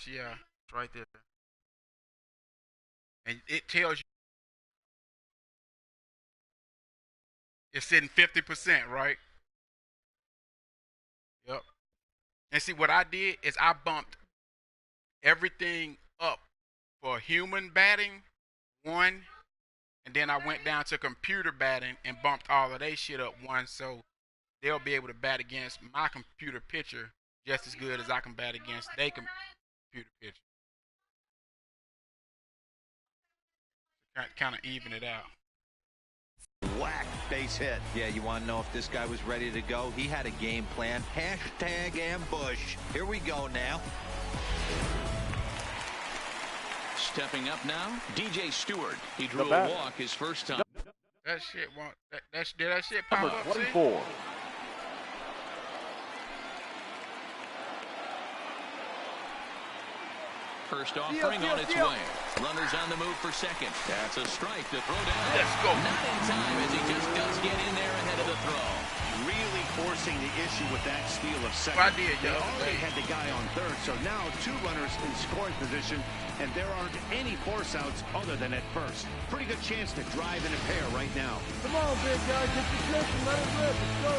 pitch, yeah, it's right there. And it tells you it's sitting 50%, right? Yep. And see, what I did is I bumped everything up for human batting, one, and then I went down to computer batting and bumped all of their shit up one, so they'll be able to bat against my computer pitcher just as good as I can bat against their computer pitcher. Kind of even it out. Whack, base hit. Yeah, you want to know if this guy was ready to go? He had a game plan. Hashtag ambush. Here we go now. Stepping up now, DJ Stewart. He drew a walk his first time. That shit won't. Did that shit pop Number up? 24. First offering on its way. Runners on the move for second. That's a strike to throw down. Let's go. Not in time as he just does get in there ahead of the throw. Really forcing the issue with that steal of second. Well, I did, They yo. already had the guy on third, so now two runners in scoring position, and there aren't any force outs other than at first. Pretty good chance to drive in a pair right now. Come on, big guy, get your position, let it rip, let's go.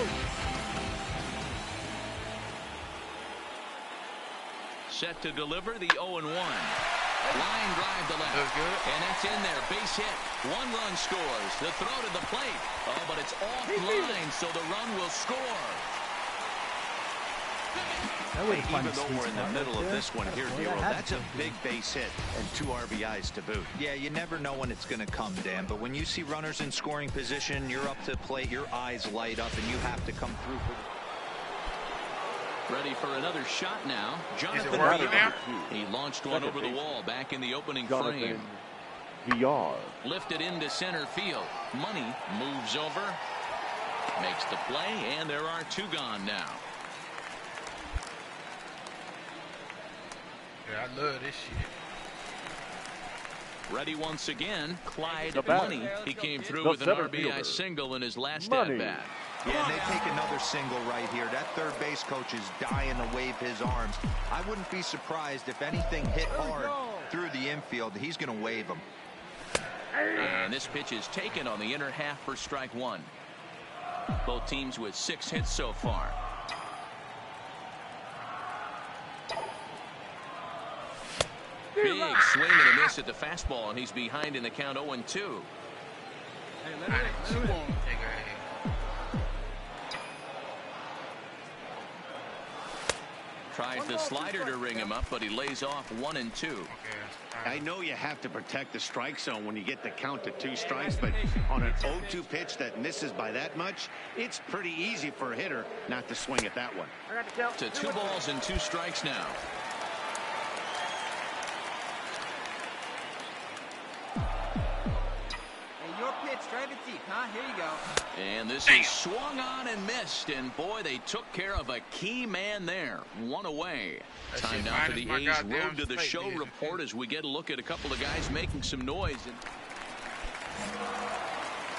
Set to deliver the 0-1. Line drive to left. That's good. And that's in there. Base hit. One run scores. The throw to the plate. Oh, but it's offline, so the run will score. Even though we're in the middle of this one here, Hero, that's a big base hit and 2 RBIs to boot. Yeah, you never know when it's going to come, Dan, but when you see runners in scoring position, you're up to the plate, your eyes light up, and you have to come through for Ready for another shot now. Jonathan working VR. now? He launched one over the wall back in the opening frame. VR. Lifted into center field. Money moves over. Makes the play, and there are 2 gone now. Yeah, I love this shit. Ready once again. Clyde The bat. Money. He came through The with an center RBI fielder. single in his last Money. at-bat. Yeah, and they take another single right here. That third base coach is dying to wave his arms. I wouldn't be surprised if anything hit hard through the infield. He's going to wave them. And this pitch is taken on the inner half for strike 1. Both teams with 6 hits so far. Big swing and a miss at the fastball, and he's behind in the count 0-2. She won't take her head. Tries the slider to ring him up, but he lays off 1-2. Okay. I know you have to protect the strike zone when you get the count to 2 strikes, but on an 0-2 pitch that misses by that much, it's pretty easy for a hitter not to swing at that one. To 2 balls and 2 strikes now. Your pitch, drive it deep, huh? Here you go. And this is swung on and missed, and boy, they took care of a key man there. 1 away. Time now for the A's Road to the Show report as we get a look at a couple of guys making some noise.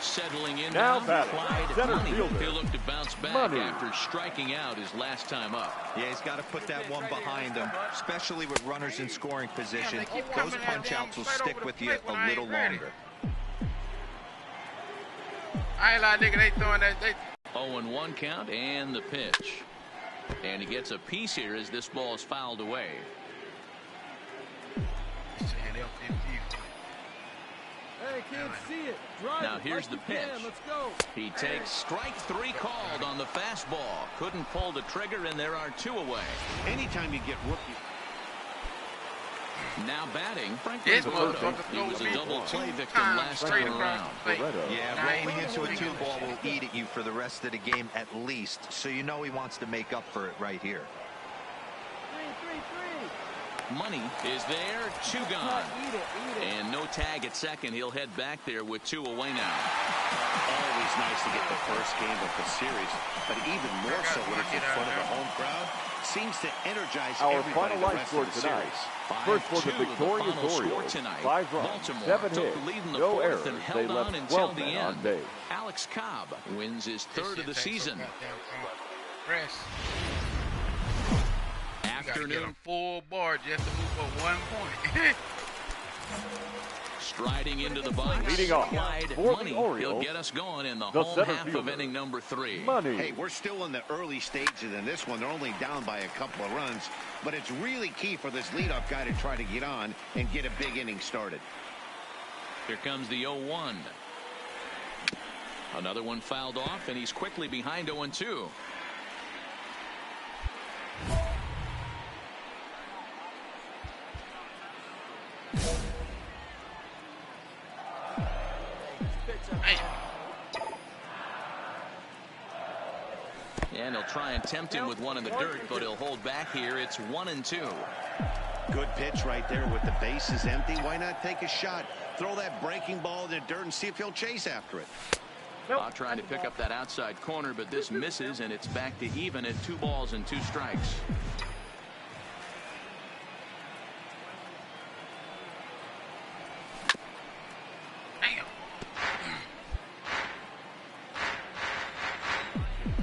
Settling in now, Clyde Money. He'll look to bounce back after striking out his last time up. Yeah, he's got to put that one behind him, especially with runners in scoring position. Those punch-outs will stick with you a little longer. I ain't like nigga, they throwing that. 0-1 count and the pitch. And he gets a piece here as this ball is fouled away. Hey, can't see it. Drive Now it here's like the you pitch. can. Let's go. He takes strike 3 called on the fastball. Couldn't pull the trigger, and there are 2 away. Anytime you get rookie. Now batting, Franklin Barreto. He was a double play victim last time around. Yeah, rolling into a 2-ball will eat at you for the rest of the game at least, so you know he wants to make up for it right here. 3-3-3. Money is there, 2 gone. And no tag at second. He'll head back there with 2 away now. Always nice to get the first game of the series, but even more so when it's in front of a home crowd. Seems to energize Our everybody final the line rest score of the tonight. series. First for the 5-2, victorious final score Orioles. tonight. 5 runs, Baltimore 7 took hits, the lead in the no 4th errors. and They held on left until 12 the men end. on base. Alex Cobb wins his 3rd of the season. afternoon. Get a full bar just to move up 1 point. Striding into the box, Leading off Clyde for Money. the Orioles, He'll get us going in the the home center half of fielder, inning number 3. Money. Hey, we're still in the early stages in this one. They're only down by a couple of runs, but it's really key for this leadoff guy to try to get on and get a big inning started. Here comes the 0-1. Another one fouled off, and he's quickly behind 0-2. And he'll try and tempt him with one in the dirt, but he'll hold back here. It's 1-2. Good pitch right there with the bases empty. Why not take a shot? Throw that breaking ball in the dirt and see if he'll chase after it. Trying to pick up that outside corner, but this misses, and it's back to even at 2 balls and 2 strikes.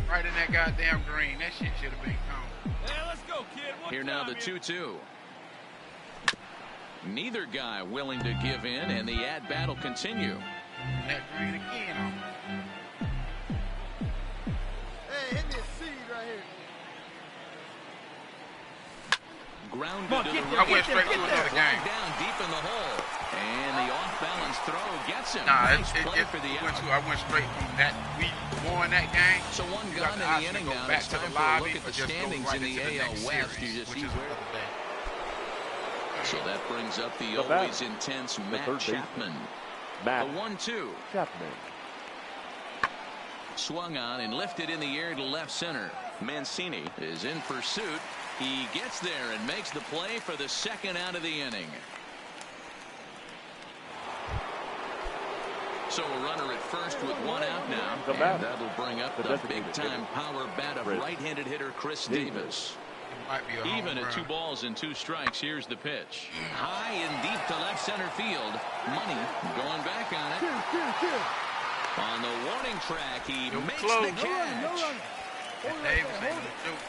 Right in that goddamn green. That shit should have been gone. Hey, let's go, kid. One Here now the 2-2. Neither guy willing to give in, and the at-bat will continue. That green again. Hey, hit me a seed right here. Grounded to the I went straight to another game. Down deep in the hole. And the off-balance throw gets him. Nah, Nice play for the out. I went straight from that. We won that game. So one You gone got in the the inning option to go now. back It's to time the for a lobby look at or the just go standings right in the into the AL next West. series, You just which see is where. another day. So that brings up the The always batter, intense the Matt third baseman, Chapman. Matt The 1-2. Chapman. Swung on and lifted in the air to left center. Mancini is in pursuit. He gets there and makes the play for the second out of the inning. So a runner at first with 1 out now. The And batter, that'll bring up the the designated big-time hitter, power bat of Chris right-handed hitter Chris Davis. It might be a home Even at run. 2 balls and 2 strikes, here's the pitch. High and deep to left center field. Money going back on it. On the warning track, he You're makes close. the catch. That Davis ain't no joke.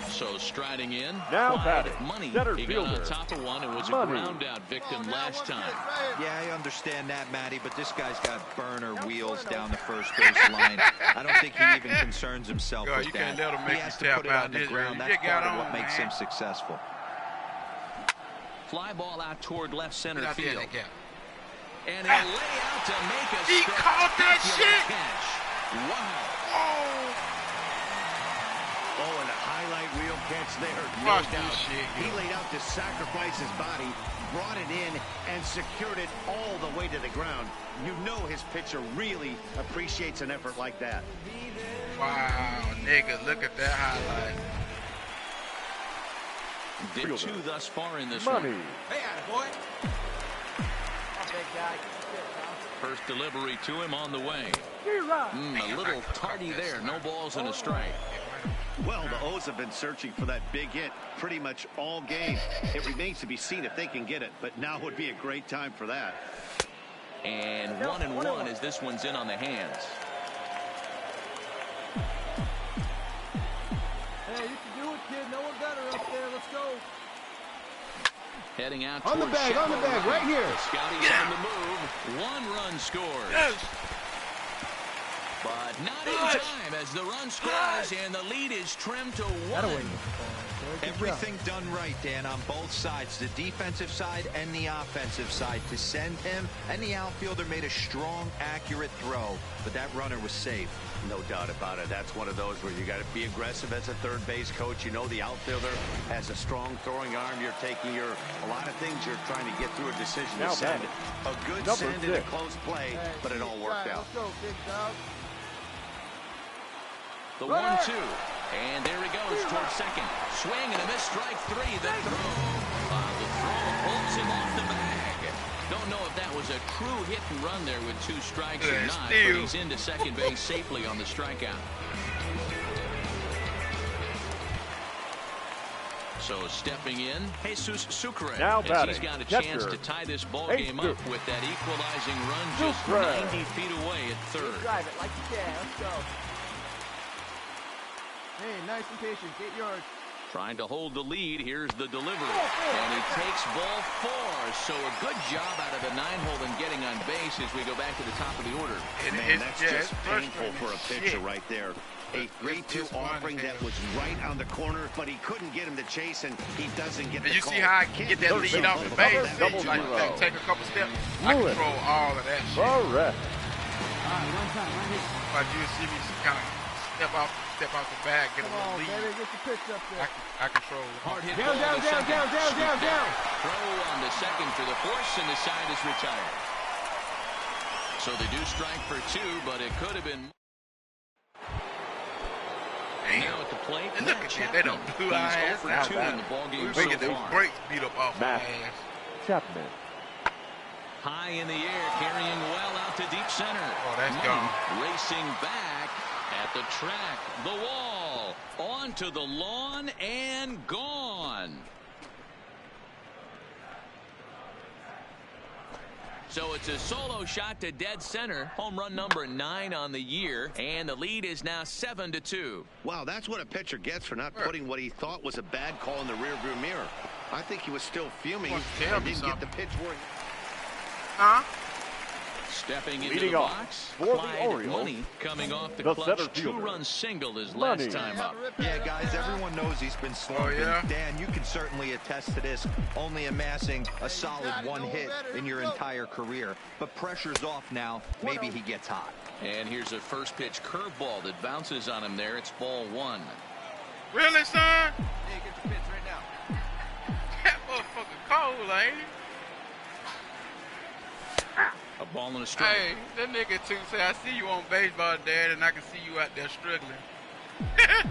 So striding in, Now Clyde batting, Money. center He got on fielder, top of one and was a Money. ground out victim last time. Yeah, I understand that, Matty, but this guy's got burner wheels down the first base line. I don't think he even concerns himself God, with you that. can't let him make He has you to tap put it out on the this ground. early. That's You got part of on, what makes man. him successful. Fly ball out toward left center Get out there in field. that gap. And he'll lay out to make a He caught that spectacular shit. catch. Wow. Oh, and a highlight reel catch there. No Watch this doubt. shit, He yo. laid out to sacrifice his body, brought it in, and secured it all the way to the ground. You know his pitcher really appreciates an effort like that. Wow, nigga, look at that highlight. Did Fielder. 2 thus far in this Money. one. Hey, boy. Big guy. First delivery to him on the way. Right. A little tardy there. No balls and a strike. Well, the O's have been searching for that big hit pretty much all game. It remains to be seen if they can get it, but now would be a great time for that. And 1-1 as this one's in on the hands. Hey, you can do it, kid. No one better up there. Let's go. Heading out On the towards bag, on the shallow bag, right. right here. Scotty's on the move. 1 run scores. Yes. But not in time as the run scores and the lead is trimmed to 1. Everything done right, Dan, on both sides, the defensive side and the offensive side. To send him, and the outfielder made a strong, accurate throw, but that runner was safe. No doubt about it. That's one of those where you got to be aggressive as a third base coach. You know the outfielder has a strong throwing arm. You're taking a lot of things you're trying to get through a decision Now to send. batting, A good number send in a 6. close play, but it all worked out. Let's go, big dog. The 1-2. And there he goes towards second. Swing and a miss, strike 3. The throw. The throw pulls him off the bag. Don't know if that was a true hit and run there with 2 strikes or not, but he's into second base safely on the strikeout. So stepping in, Jesus Sucre. Now as batting, he's got a catcher, chance to tie this ball Ace game Duke. up with that equalizing run just Sucre. 90 feet away at third. Drive it like you can. Let's go. Hey, nice and patient. 8 yards. Trying to hold the lead. Here's the delivery. And he takes ball 4. So a good job out of the 9-hole in getting on base as we go back to the top of the order. Man, that's just painful for a pitcher right there. A 3-2 offering that was right on the corner, but he couldn't get him to chase, and he doesn't get the call. You see how I can get that lead off the base? Like take a couple steps. I control all of that shit. Correct. Like you see me kind of step off the bag, get a little lead. Baby, get the pitch up there. I control. Hard hit Down. Throw on the second for the force, and the side is retired. So they do strike for 2, but it could have been. Now at the plate, and look at that. They don't do our ass out. 2 in the ballgame so get those far. brakes beat up off my ass. Chapman. High in the air, carrying well out to deep center. Oh, that's gone. Racing back at the track, the wall, onto the lawn, and gone. So it's a solo shot to dead center. Home run number 9 on the year. And the lead is now 7-2. Wow, that's what a pitcher gets for not putting what he thought was a bad call in the rearview mirror. I think he was still fuming and didn't get the pitch where he... Huh? Stepping into the box, Clyde Money coming off the clutch 2-run single his last time up. Yeah, guys, everyone knows he's been slumping. Dan, you can certainly attest to this, only amassing a solid 1 hit in your entire career. But pressure's off now. Maybe he gets hot. And here's a first pitch curveball that bounces on him there. It's ball 1. Really, son? Yeah, get your pitch right now. That motherfucker cold, ain't it? A ball and a strike. Hey, that nigga too say, I see you on baseball, Dad, and I can see you out there struggling. Yeah.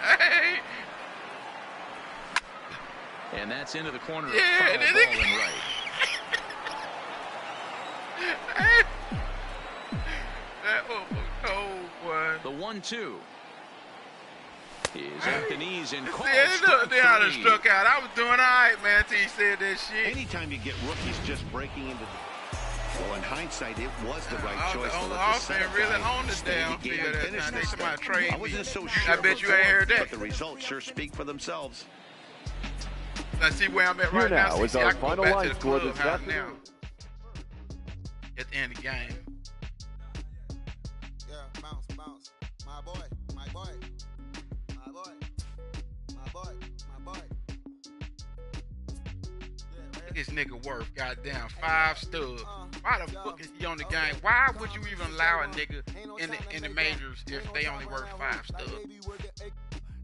Hey. And that's into the corner of Yeah, foul ball and right. That cold, boy. The 1-2. Is at the knees and called they ought to struck out. I was doing all right, man, until he said that shit. Anytime you get rookies just breaking into the... Well, in hindsight, it was the right choice to on the let the offense setup really guy on the stay in damn the game field and that finish time. They this somebody thing. trade I wasn't so me. sure I bet you ain't heard that. but the results sure speak for themselves. Now see where I'm at right now. Is our final line score this now. afternoon. At the end of the game. Yeah, bounce. My boy. This nigga worth goddamn 5 stubs. Why the fuck is he on the game? Why would you even allow a nigga in the majors if they only worth 5 stubs?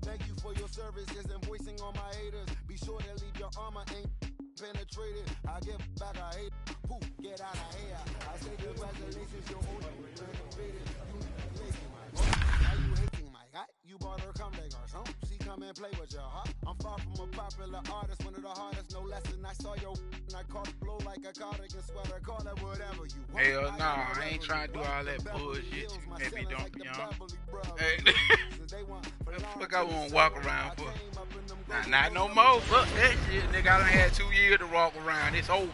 Thank you for your services and voicing on my haters. Be sure to leave your armor ain't penetrated. I give back a hate. Poof, get out of here. I say congratulations, you're only renovated. You lazy, my boy. Why you hating, my guy? You bought her come like her son. She come and play with your heart. I'm far from a popular artist, one of the hardest, no less than I saw your and I caught blow like a cardigan sweater, call it whatever you want. Hell nah, I ain't trying to do all that bullshit you made me don't be on. Hey, fuck I won't walk around for. Not no more. Fuck that shit, nigga. I done had 2 years to walk around. It's over.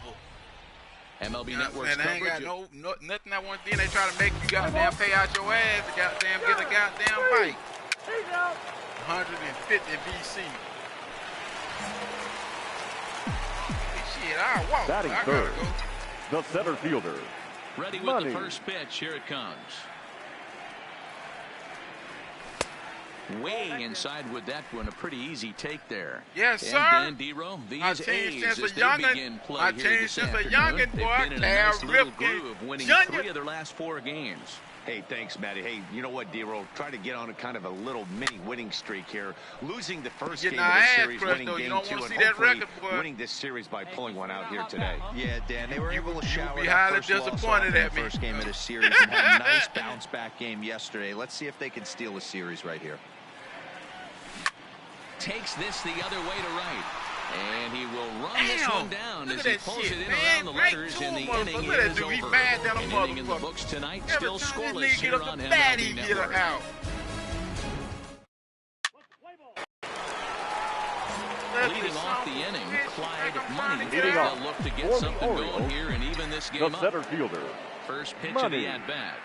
MLB you know Network's coverage. I ain't got nothing I want. Then they try to make you goddamn pay out your ass to goddamn get a goddamn bite. 150 BC. Shit, I walk. Batting third, the center fielder. Ready with the first pitch. Here it comes. Way inside with that one. A pretty easy take there. Yes, sir. And Dan Dero, these A's, as they begin play here this afternoon, they've been in a nice little groove, winning 3 of their last 4 games. Hey, thanks, Matty. Hey, you know what, D-Roll? Try to get on a kind of a little mini winning streak here. Losing the first game of the series, winning game 2, and hopefully winning this series by pulling one out here today. Yeah, Dan, they were able to shower that first loss off in the first game of the series and had a nice bounce-back game yesterday. Let's see if they can steal a series right here. Takes this the other way to right. And he will run this one down as he pulls it in around the letters, and the inning is over. An inning in the books tonight, still scoreless here on MLB Network. Leading off the inning, Clyde Money. They'll look to get something going here and even this game up. The center fielder, first pitch of the at-bat.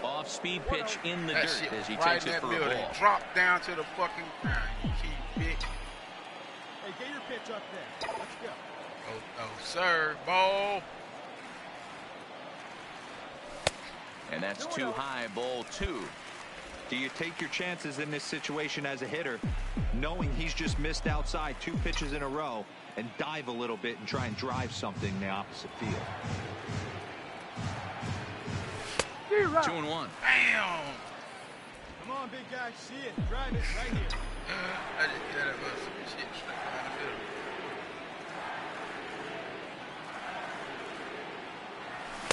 Off-speed pitch in the dirt as he takes it for a ball. Drop down to the fucking ground, you keep bitch. Hey, get your pitch up there. Let's go. Oh, sir, ball. And that's too high, ball 2. Do you take your chances in this situation as a hitter, knowing he's just missed outside 2 pitches in a row, and dive a little bit and try and drive something in the opposite field? 2-1. Damn. Come on, big guy. See it. Drive it right here. I just get that shit straight down the middle.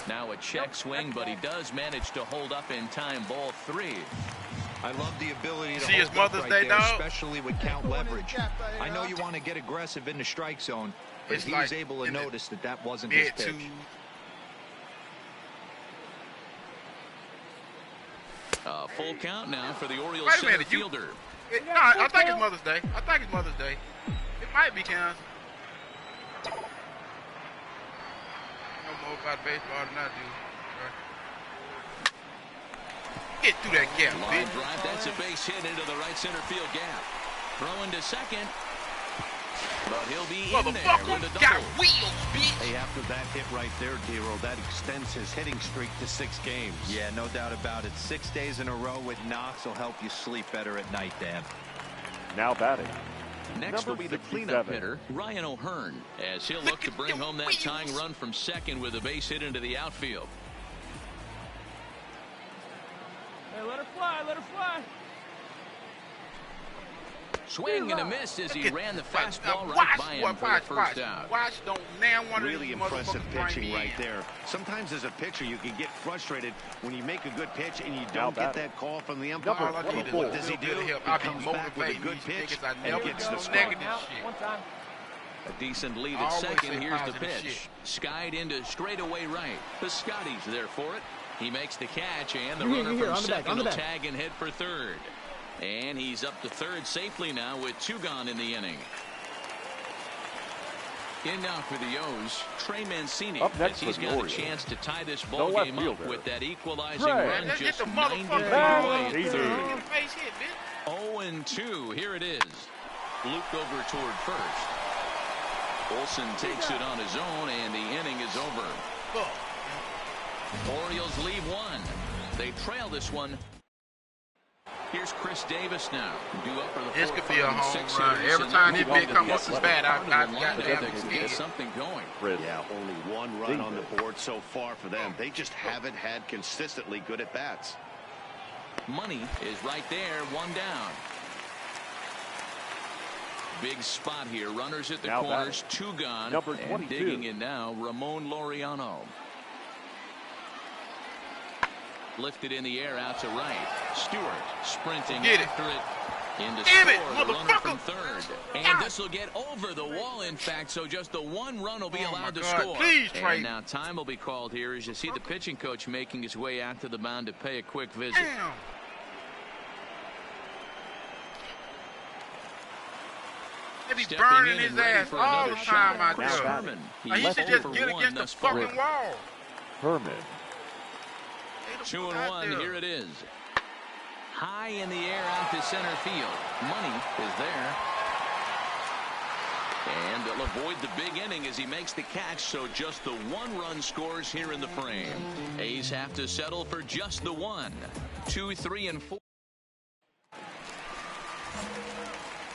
Now a check swing, but he does manage to hold up in time. Ball 3. I love the ability to see his hold Mother's up Day, right there, dog? especially with count leverage. I know you want to get aggressive in the strike zone, but It's he like was able to notice that wasn't his pitch. Full count now for the Orioles Wait a center minute, fielder. No, I think it's Mother's Day. I think it's Mother's Day. It might be Kansas. You know more about baseball than I do. Get through that gap, Line bitch. drive, that's a base hit into the right center field gap. Throwing to second. But he'll be in there with a Motherfucker got double. wheels, bitch. Hey, after that hit right there, D-Roll, that extends his hitting streak to 6 games. Yeah, no doubt about it. 6 days in a row with knocks will help you sleep better at night, Dan. Now batting. Next Number will be the 67. cleanup hitter, Ryan O'Hearn, as he'll look to bring home that tying run from second with a base hit into the outfield. Hey, let her fly. Let her fly. Swing and a miss as he ran the fastball right Watch, by him for the first out. Watch, don't now one Really of these impressive motherfuckers pitching bring me right in. there. Sometimes as a pitcher, you can get frustrated when you make a good pitch and you Now don't get batting. that call from the Number umpire. All I need is What a does he little bit do? of help. He I'll be comes back with a motivating good these pitch niggas I and never gets do the no spot. negative shit. One time. A decent lead at Always second. say Here's the positive pitch. shit. Skied into straightaway right. Piscotty's there for it. He makes the catch, and the You're runner here, from on the back, second on the will back. tag and head for third. And he's up to third safely now with 2 gone in the inning. In now for the O's, Trey Mancini, Up next as he's for the got a Orioles, chance to tie this the ball left game up fielder, with that equalizing Trey. run Let's get just the 90 feet motherfucker away. Mancini. Get a face hit, bitch. 0-2, here it is. Looped over toward first. Olsen takes it on his own, and the inning is over. Fuck. Orioles lead 1. They trail this one. Here's Chris Davis now. Due up for the This could be a 4, 5, and home 6 run. hitters, Every and time that this will bitch be the come up guess as of bad, the I lineup got that damn can get scared. something going. Chris. Yeah, only 1 run on the board so far for them. They just haven't had consistently good at bats. Money is right there, 1 down. Big spot here. Runners at the Now corners, 2 gone. Number And 22. digging in now, Ramon Laureano. Lifted in the air out to right. Stewart sprinting Get it. after it. Into Damn it, score, the runner from motherfucker. third. And this will get over the wall, in fact, so just the 1 run will be Oh, allowed my to God. score. Please, Trey. And now time will be called here as you see the pitching coach making his way out to the mound to pay a quick visit. Damn. They be Stepping burning in his and ready ass for all another the shot. time out Now there. batting. Herman. He He's should 0 just for get 1 against the thus far. fucking wall. Herman. 2-1, here it is. High in the air out to center field. Money is there. And they'll avoid the big inning as he makes the catch, so just the 1 run scores here in the frame. A's have to settle for just the 1. 2, 3, and 4.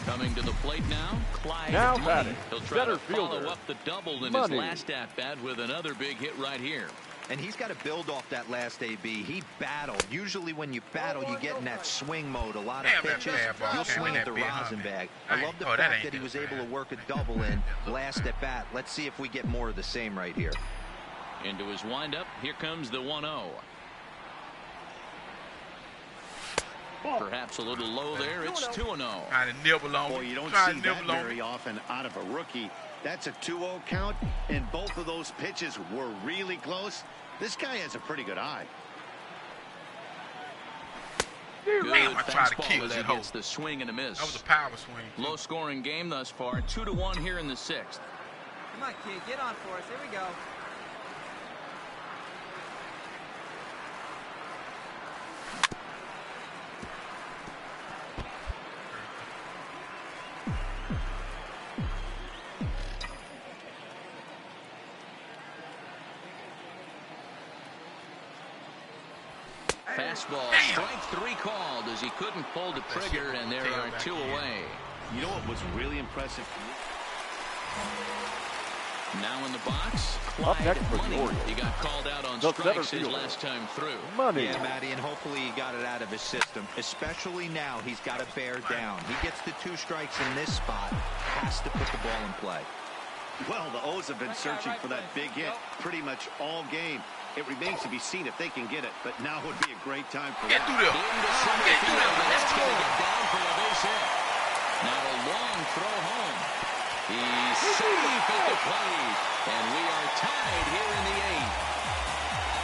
Coming to the plate now, Clyde Now Money. batting, He'll try center to follow fielder, up the double in Money. his last at-bat with another big hit right here. And he's got to build off that last AB. He battled. Usually when you battle, you get in that swing mode. A lot of Damn, that pitches, bad ball you'll came in swing at that the big, rosin huh, bag. man? I love the Oh, that fact ain't that he that was able to bad. work a double in last at bat. Let's see if we get more of the same right here. Into his windup, here comes the 1-0. Perhaps a little low there. It's 2-0. Trying to nibble on. Boy, you don't Trying see to that nibble on. very often out of a rookie. That's a 2-0 count, and both of those pitches were really close. This guy has a pretty good eye. Good Damn, I tried to fastball kill as that he hoe. hits the swing and a miss. That was a power swing. Low scoring game thus far. 2-1 here in the 6th. Come on, kid, get on for us. Here we go. Fastball, strike 3 called as he couldn't pull the trigger, and there are 2 away. You know what was really impressive? Now in the box, Up Clyde next for Money. Jordan. He got called out on The strikes center his fielder. last time through. Money. Yeah, Matty, and hopefully he got it out of his system. Especially now, he's got to bear down. He gets the 2 strikes in this spot, has to put the ball in play. Well, the O's have been searching for that big hit pretty much all game. It remains to be seen if they can get it, but now would be a great time for Get that. through there. Into center Get through field, there. and Let's that's go. going to get down for a base hit. Now a long throw home. He's safe at the plate, and we are tied here in the 8th.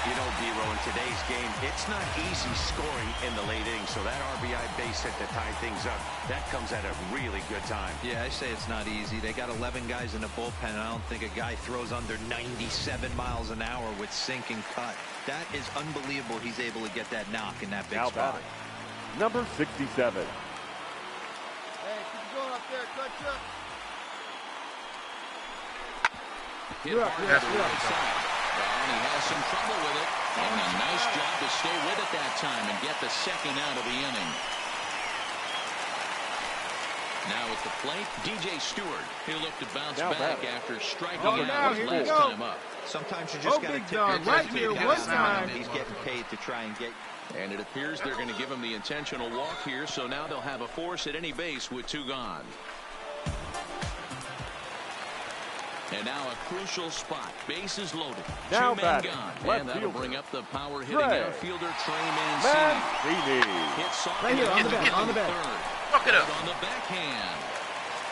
You know, D-Row, in today's game, it's not easy scoring in the late innings, so that RBI base hit to tie things up, that comes at a really good time. Yeah, I say it's not easy. They got 11 guys in the bullpen, and I don't think a guy throws under 97 miles an hour with sink and cut. That is unbelievable he's able to get that knock in that big Now spot. batting, number 67. Hey, keep going up there, clutch up. Hit hard to the right side. And he has some trouble with it. And a nice job to stay with it that time and get the second out of the inning. Now at the plate, DJ Stewart. He'll look to bounce Now back batting. after striking Oh, out now, his here we last go. time up. Sometimes you just got to big tip dog, your right hat here, to the one guy. time. He's getting paid to try and get. And it appears they're going to give him the intentional walk here, so now they'll have a force at any base with 2 gone. And now a crucial spot. Bases loaded. Now 2 men batting, gone. left And that'll fielder. bring up the power hitting Trey outfielder Trey Mancini. Mancini. Hit soft Right here, on the back, on the back. third. Fuck it up. On the backhand.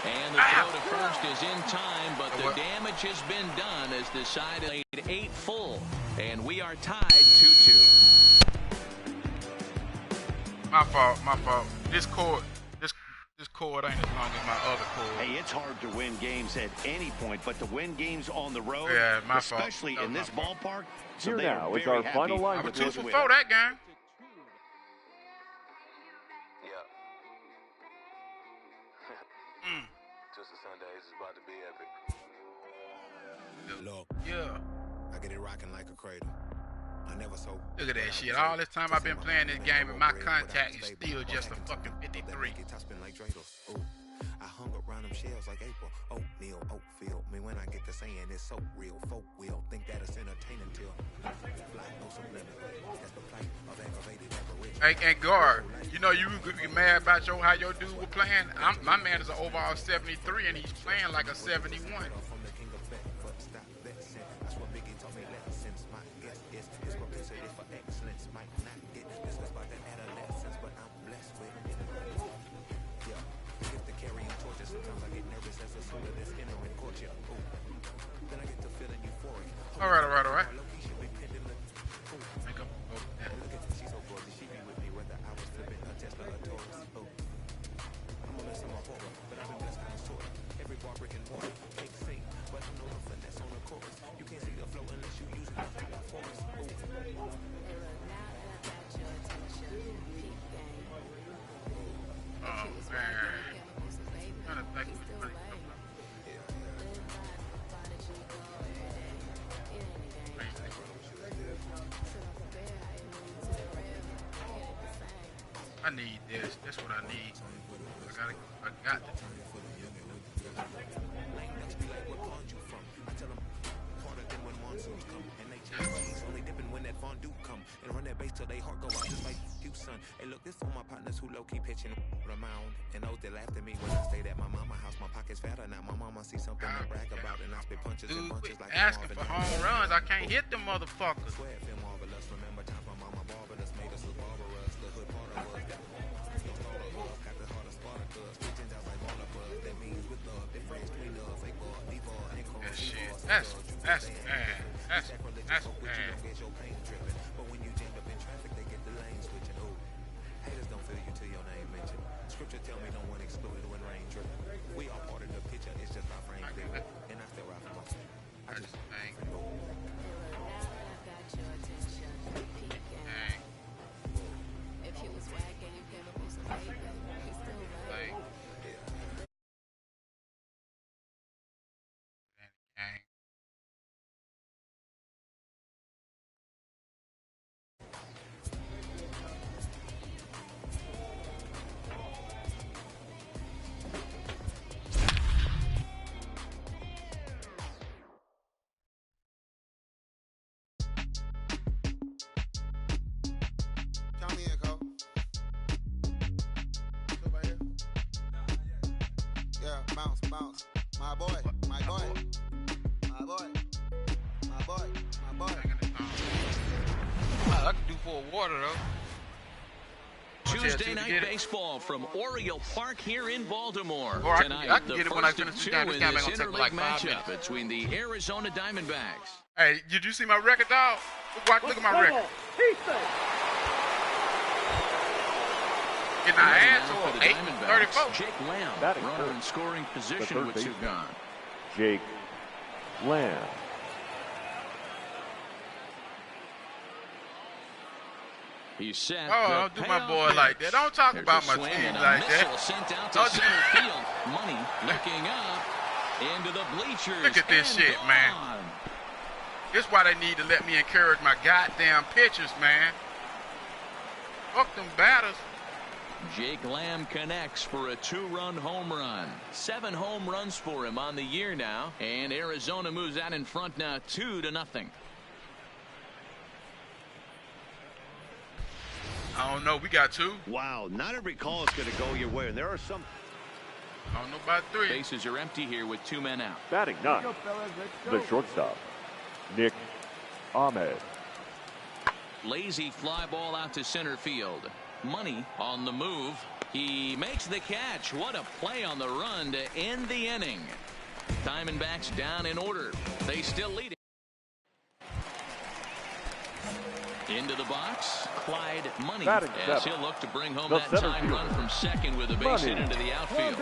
And the throw to first is in time, but the damage has been done as the side laid 8 full. And we are tied 2-2. My fault. My fault. This cord ain't as long as my other cord. Hey, it's hard to win games at any point, but to win games on the road, Yeah, my fault. especially That was in this my fault. ballpark, so Here they are now is very our happy final line I was with 2 this for win. 4 that game. Twisted Sundays is about to be epic. Look, Yeah. I get it rocking like a cradle. I never so. Look at that shit. All this time I've been playing this game and my contact is still just a fucking 53. I hung around them shells like April. Oatmeal, oatfield. Me when I get to saying it's so real. Folk will think that it's entertaining till fly no subliminal. That's the plight of aggravated apparition. Hey, and guard, you know you get mad about how your dude was playing. My man is an overall 73 and he's playing like a 71. From the king of bet, but stop that sin. That's what Biggie taught me lessons. My guess is his propensity for excellence might not get discussed by the adolescence, but I'm blessed with it. Yeah, if the carrying torches, sometimes I get nervous as a soon as this entering courtyard. Ooh, then I get to feeling euphoric. All right. Low-key should be pending the Make up. and look at her, she's so gorgeous. She be with me whether I was flipping a Tesla or Taurus. Oh, I'm a mess of my horror, but I've been blessed kind of sort of. Every bar brick and mortar, can't sing, but I know the finesse on the chorus. You can't see the flow unless you use it for us. Oh man. Trying to think which one he come up. I need this. That's what I need. I got to. I tell them harder than when monsoons come, and they change lanes, only dipping when that fondue come, and run that bass till they heart go out just like you, son. Hey, look, this for my partners who low-key pitching around, and those that laughed at me when I stayed at my mama house. My pocket's fatter now. My mama see something to brag about, and I spit punches and Dude, bunches quit like asking for home runs. I can't hit them motherfuckers. Swear it feel marvelous. Remember times my mama barbarous made us look barbarous. The hood part of us. Got the heart of Spartacus. Pigeons out like all of us. That means with love. That friends between us. Fake ball, deep ball, and That shit. That's bad. That's bad. get your pain tripping. But when you jam up in traffic, they get the lane switching. Oh, haters don't feel you till your name mentioned. Scripture tell me no one excluded when rain dripping. We all part of the picture. It's just our frame different. And I still ride for myself. I just bounce, bounce. My boy, my boy, my boy, my boy, my boy. I can do for water though. Tuesday night baseball from Oriole Park here in Baltimore. Or tonight, I can the get it when I first finish of this two game. This in game this ain't gonna take like 5 minutes. matchup between the Arizona Diamondbacks. Hey, did you see my record, dog? Look at my record. Getting our ass for 8-34. Jake Lamb, Batting runner first. in scoring position with 2 gone. Jake Lamb. He's set. Oh, don't do my boy like that. Don't talk about my team like that. Sent out to center field. Money looking up into the bleachers. Look at this shit, man. This is why they need to let me encourage my goddamn pitchers, man. Fuck them batters. Jake Lamb connects for a 2-run home run. 7 home runs for him on the year now. And Arizona moves out in front now 2-0. I don't know. We got 2. Wow, not every call is going to go your way. And there are some. I don't know about 3. Bases are empty here with 2 men out. Batting 9. The shortstop, Nick Ahmed. Lazy fly ball out to center field. Money on the move. He makes the catch. What a play on the run to end the inning. Diamondbacks down in order. They still lead it. Into the box, Clyde Money, as he'll look to bring home that tying run from second with a base hit into the outfield.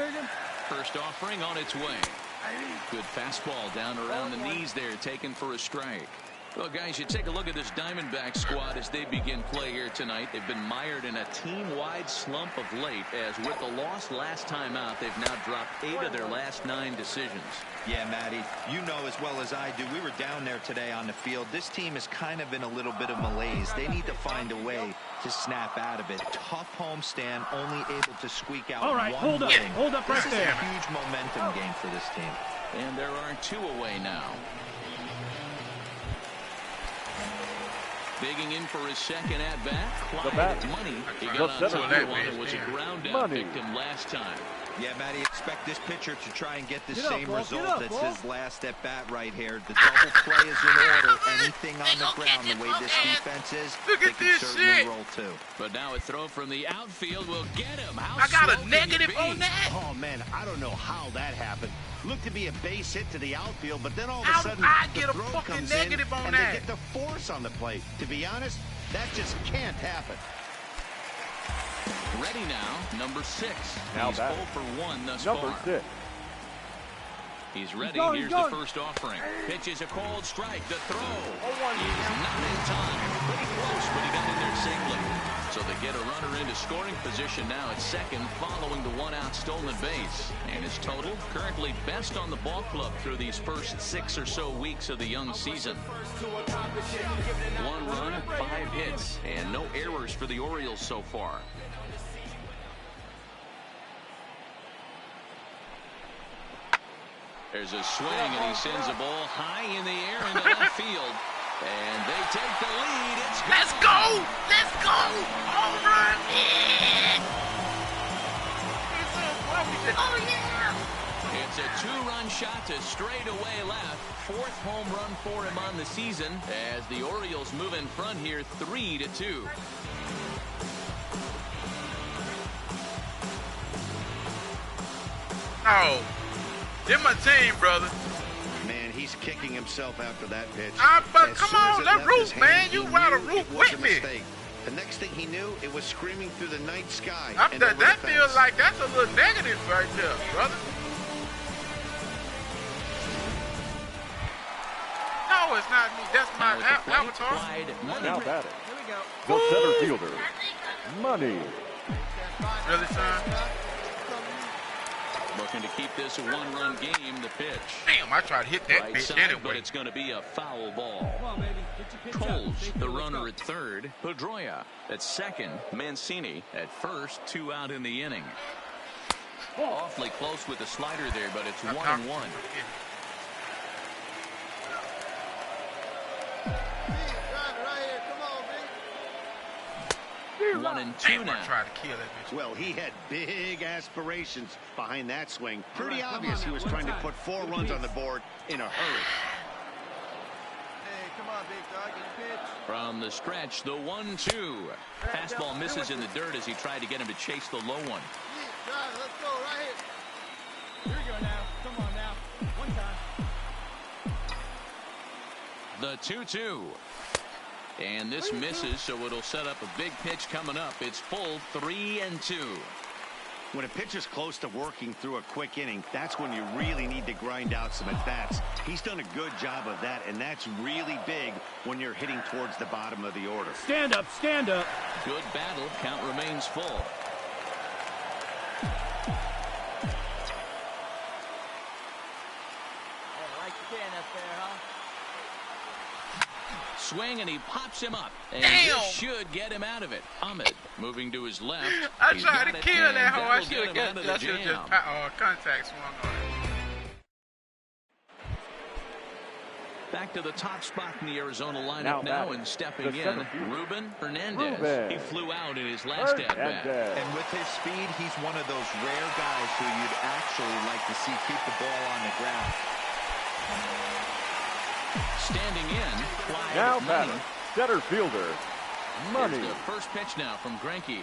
First offering on its way. Good fastball down around the knees there, taken for a strike. Well, guys, you take a look at this Diamondback squad as they begin play here tonight. They've been mired in a team-wide slump of late, as with the loss last time out, they've now dropped 8 of their last 9 decisions. Yeah, Matty, you know as well as I do, we were down there today on the field. This team is kind of in a little bit of malaise. They need to find a way to snap out of it. Tough homestand, only able to squeak out one win. Hold up right this there. is a huge momentum game for this team. And there are 2 away now. Digging in for his second at-bat, Clyde Money. He got on top of one and was a ground-out victim last time. Yeah, Matty, expect this pitcher to try and get the same result as his last at-bat right here. The double play is in order. Anything on the ground, the way this defense is, they can certainly roll too. But now a throw from the outfield will get him. I got a negative on that. Oh, man, I don't know how that happened. Looked to be a base hit to the outfield, but then all of a sudden I the get a throw fucking comes negative in on and that. they get the force on the plate. To be honest, that just can't happen. Ready now, number 6. Now He's 0 batting. for 1 thus Number far. 6. He's ready. Here's the first offering. Pitches a cold strike. The throw. He's not in time. Pretty close, but he got in there safely. So they get a runner into scoring position now at second following the 1-out stolen base. And his total currently best on the ball club through these first 6 or so weeks of the young season. 1 run, 5 hits, and no errors for the Orioles so far. There's a swing, and he sends a ball high in the air into left field. And they take the lead. Let's go! Let's go! Home run! Oh, yeah! It's a 2-run shot to straightaway left. 4th home run for him on the season as the Orioles move in front here 3-2. Oh, they're my team, brother. Man, he's kicking himself after that pitch. But As come soon as on, it that left roof, his hand, man. he You ride a knew roof it was with a me. mistake. The next thing he knew, it was screaming through the night sky. and That over the feels fence. like that's a little negative right there, brother. No, it's not me. That's my avatar. Now batting. The center fielder, Money. Really, son? Looking to keep this a 1-run game. The pitch. Damn, I tried to hit that Right bitch side, anyway. but it's going to be a foul ball. Coles, the runner at third. Pedroia at second. Mancini at first. 2 out in the inning. Awfully close with the slider there, but it's 1-1. 1-2 now. Try to kill that bitch. Well, he had big aspirations behind that swing. Pretty obvious he was trying to put 4 runs on the board in a hurry. Hey, come on, big dog. Get a pitch. From the stretch, the 1-2. Fastball misses in the dirt as he tried to get him to chase the low one. Let's go right here. Here we go now. Come on now. One time. The 2-2. And this misses, so it'll set up a big pitch coming up. It's full 3-2. When a pitcher's close to working through a quick inning, that's when you really need to grind out some at-bats. He's done a good job of that, and that's really big when you're hitting towards the bottom of the order. Stand up, stand up. Good battle. Count remains full. Like you can up there, huh? Swing, and he pops him up. And Damn! this should get him out of it. Ahmed moving to his left. I He's tried to got it, kill and that hoe. I that'll should have get him out of the just jam. contact swung on it. Back to the top spot in the Arizona lineup now and stepping in, Ruben Hernandez. He flew out in his last at-bat. And with his speed, he's one of those rare guys who you'd actually like to see keep the ball on the ground. Standing in, Clyde Now Money. batter, center fielder, Money. Here's the first pitch now from Greinke.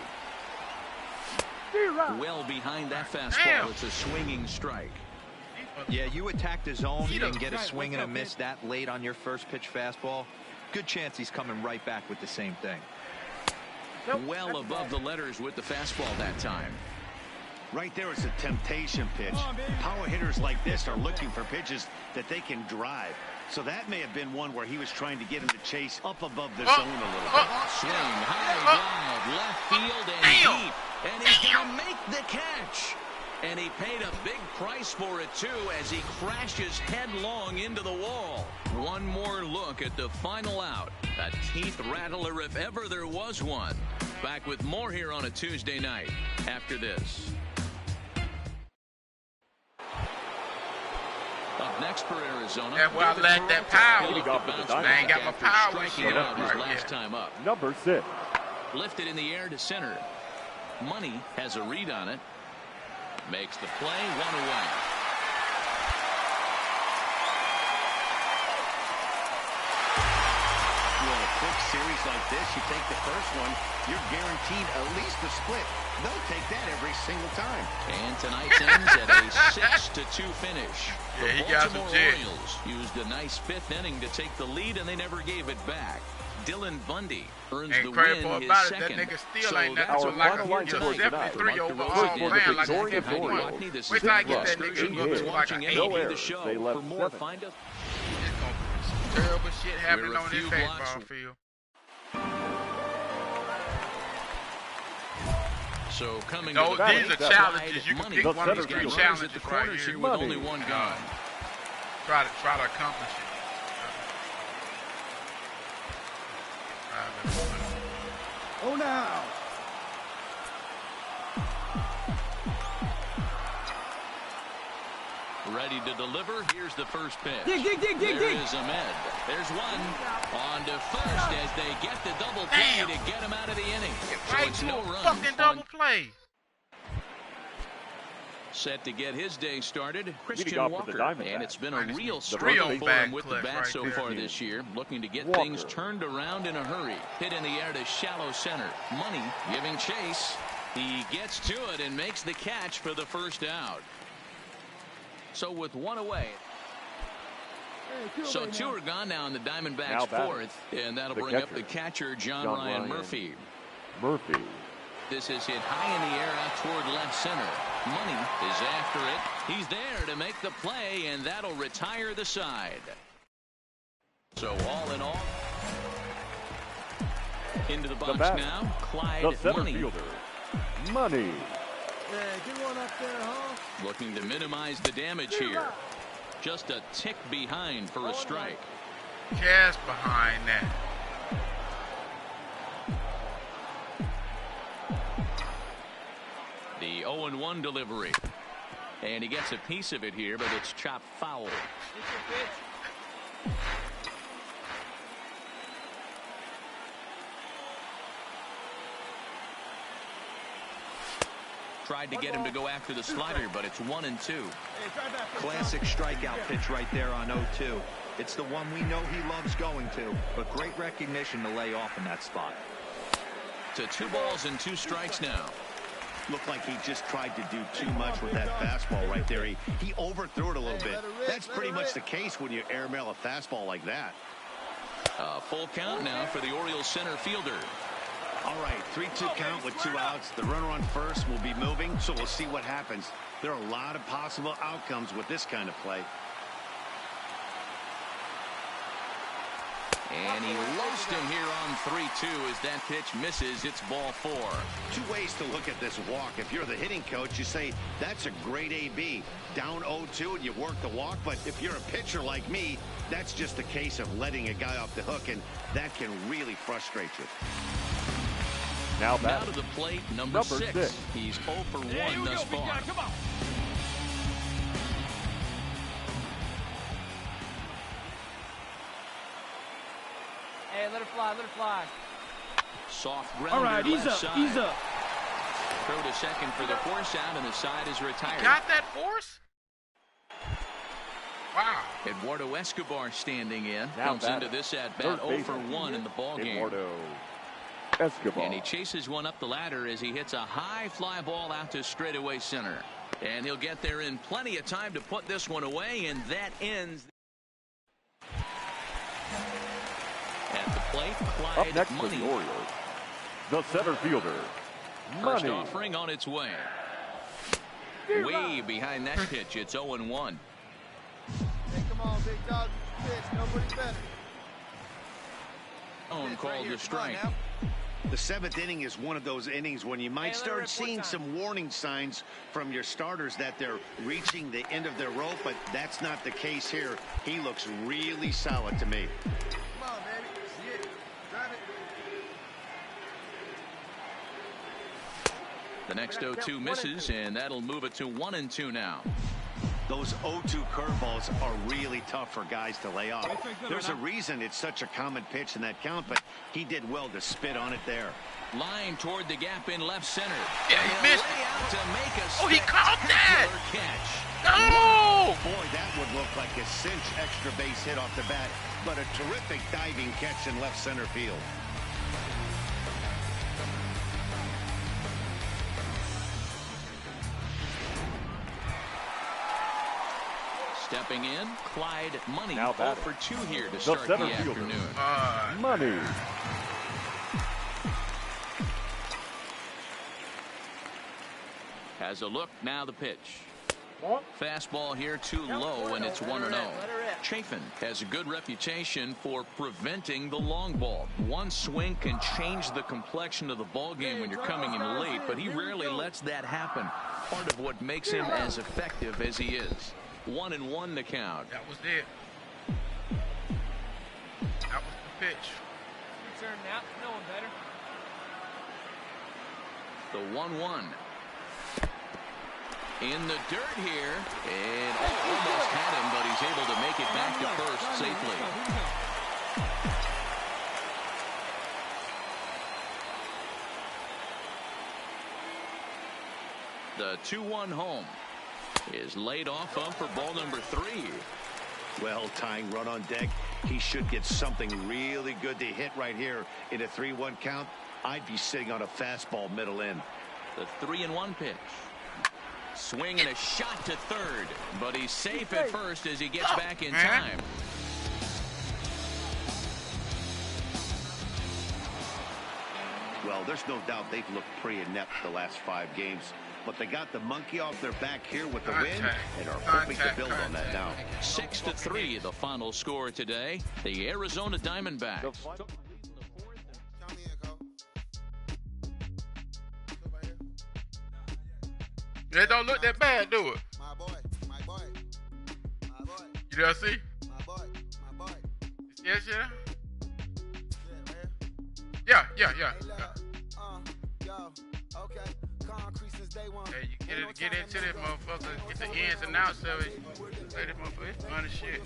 Well behind that fastball. Damn. It's a swinging strike. Yeah, you attack the zone and get a swing and a miss that late on your first pitch fastball. Good chance he's coming right back with the same thing. Well above the letters with the fastball that time. Right there is a temptation pitch. Power hitters like this are looking for pitches that they can drive. So that may have been one where he was trying to get him to chase up above the zone a little bit. Swing, high drive, left field and deep. And he's going to make the catch. And he paid a big price for it, too, as he crashes headlong into the wall. One more look at the final out. A teeth rattler if ever there was one. Back with more here on a Tuesday night after this. Up next for Arizona. That's why I lacked that power. I ain't got my power shit up his right last yet. time up. Number 6. Lifted in the air to center. Money has a read on it. Makes the play, 1 away. Well, a quick series like this, you take the first one, you're guaranteed at least a split. They'll take that every single time. And tonight's ends at a 6-2 finish. Yeah, he The got some Baltimore jet. Orioles used a nice 5th inning to take the lead, and they never gave it back. Dylan Bundy earns Ain't the crazy win, for his about it. That second. nigga still So ain't nothing that's to a like lot a of line tonight. 73 Mark overall DeRosa, playing like a Victorious 51. Orioles. This Wait is till I Jeff get that Buster. nigga You're up to like watching an any 80. of the errors. show. They left For more, 7. find us. It's gonna be some terrible shit happening We're a on this few baseball blocks- field. So coming No, to the these plate, are challenges. You can Money. pick one of these He's got three runners challenges at the right corners here. here with Money. only one gun. Try to accomplish it. Oh, now. Ready to deliver. Here's the first pitch. Dig, dig, dig, dig, There dig. is Ahmed. There's one. On to first as they get the double play Damn. to get him out of the inning. So Right it's to no a run. fucking double play. Set to get his day started, Leading Christian off for the Walker. Diamondbacks. And it's been a real The struggle first for base him with the clutch bat right so there. far this year. Looking to get Walker. things turned around in a hurry. Hit in the air to shallow center. Money giving chase. He gets to it and makes the catch for the first out. So with one away. So 2 are gone now in the Diamondbacks' Now batting. 4th. And that'll The bring up catcher, the catcher, John John Ryan Ryan. Murphy. Murphy. This is hit high in the air out toward left center. Money is after it. He's there to make the play, and that'll retire the side. So all in all, into the box bat. now, The Clyde center Money. fielder, Money. Yeah, get one up there, huh? Looking to minimize the damage here. Just a tick behind for a strike. Just behind that. The 0-1 delivery. And he gets a piece of it here, but it's chopped foul. Tried to get him to go after the slider, but it's 1-2. Classic strikeout pitch right there on 0-2. It's the one we know he loves going to, but great recognition to lay off in that spot. To 2 balls and 2 strikes now. Looked like he just tried to do too much with that fastball right there. He overthrew it a little bit. That's pretty much the case when you airmail a fastball like that. A full count now for the Orioles center fielder. All right, 3-2 count with 2 outs. The runner on first will be moving, so we'll see what happens. There are a lot of possible outcomes with this kind of play. And he lost him here on 3-2 as that pitch misses. It's ball 4. 2 ways to look at this walk. If you're the hitting coach, you say, that's a great AB. Down 0-2 and you work the walk. But if you're a pitcher like me, that's just a case of letting a guy off the hook, and that can really frustrate you. Now to the plate, number 6. He's 0 for 1 thus far. Come on. Hey, let it fly, let it fly. Soft grounder. All right, ease up, side. ease up. Throw to second for the force out, and the side is retired. You got that force? Wow. Eduardo Escobar standing in. Now Comes into this at-bat 0 for 1 in the ballgame. Eduardo Escobar. And he chases one up the ladder as he hits a high fly ball out to straightaway center. And he'll get there in plenty of time to put this one away, and that ends. At the plate, Clyde Up next Money. for the Orioles, the center fielder, First Money. offering on its way. Way behind that pitch, it's 0-1. Hey, come on, big dog. Pitch, nobody better. Owen called the strike. The 7th inning is one of those innings when you might start seeing some warning signs from your starters that they're reaching the end of their rope, but that's not the case here. He looks really solid to me. Come on, baby. See it. Drive it. The next 0-2 misses, and that'll move it to 1-2 now. Those 0-2 curveballs are really tough for guys to lay off. There's a reason it's such a common pitch in that count, but he did well to spit on it there. Line toward the gap in left center. Yeah, he missed it. To make a Oh, he caught that. catch. No! Boy, that would look like a cinch extra base hit off the bat, but a terrific diving catch in left center field. Stepping in, Clyde Money. Now 0 batting. for 2 here to The start the center fielder, afternoon. Money. Has a look, now the pitch. Fastball here too low, and it's 1-0. Chafin has a good reputation for preventing the long ball. One swing can change the complexion of the ball game when you're coming in late, but he rarely lets that happen. Part of what makes him as effective as he is. 1-1 the count. That was it. That was the pitch. Your turn now. No one better. The 1-1. In the dirt here, and almost had him, but he's able to make it back to first safely. The 2-1 home is laid off of for ball number 3. Well, tying run on deck. He should get something really good to hit right here in a 3-1 count. I'd be sitting on a fastball middle in. The 3-1 pitch. Swing and a shot to third, but he's safe at first as he gets back in time. Well, there's no doubt they've looked pretty inept the last 5 games, but they got the monkey off their back here with the win and are hoping to build on that now. 6-3 the final score today. The Arizona Diamondbacks. It don't look that bad, do it? My boy, my boy, my boy, You know what I see? my boy, my boy. Yes, yeah? Yeah, Yeah. Hey, look, yo, okay. Concrete since day one. Hey, you get into this motherfucker, get the ins and outs of it. Hey, this motherfucker, it's fun as shit.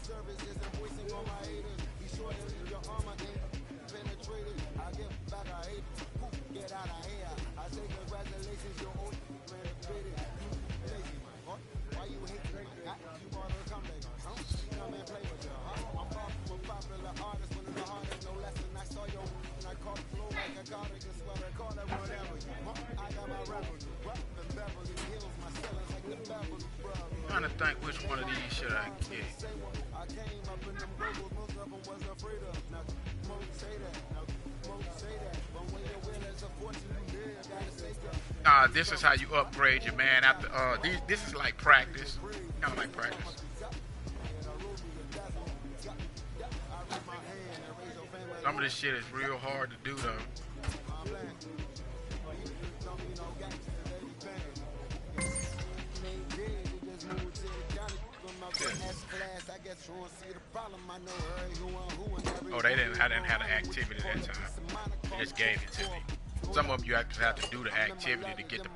I'm trying to think which one of these should I get. This is how you upgrade your man after this is like practice. Kind of like practice. Some of this shit is real hard to do though. Oh, I didn't have the activity that time. They just gave it to me. Some of them you actually have to do the activity to get the.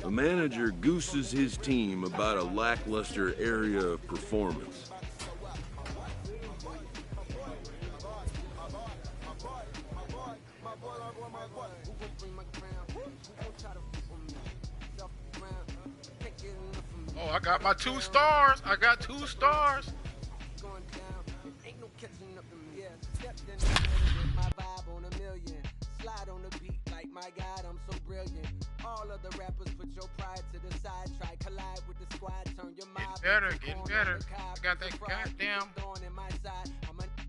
The manager gooses his team about a lackluster area of performance. Oh, I got my 2 stars. I got 2 stars. My God, I'm so brilliant. All of the rappers put your pride to the side. Try collide with the squad. Turn your mob. Getting better. I got that goddamn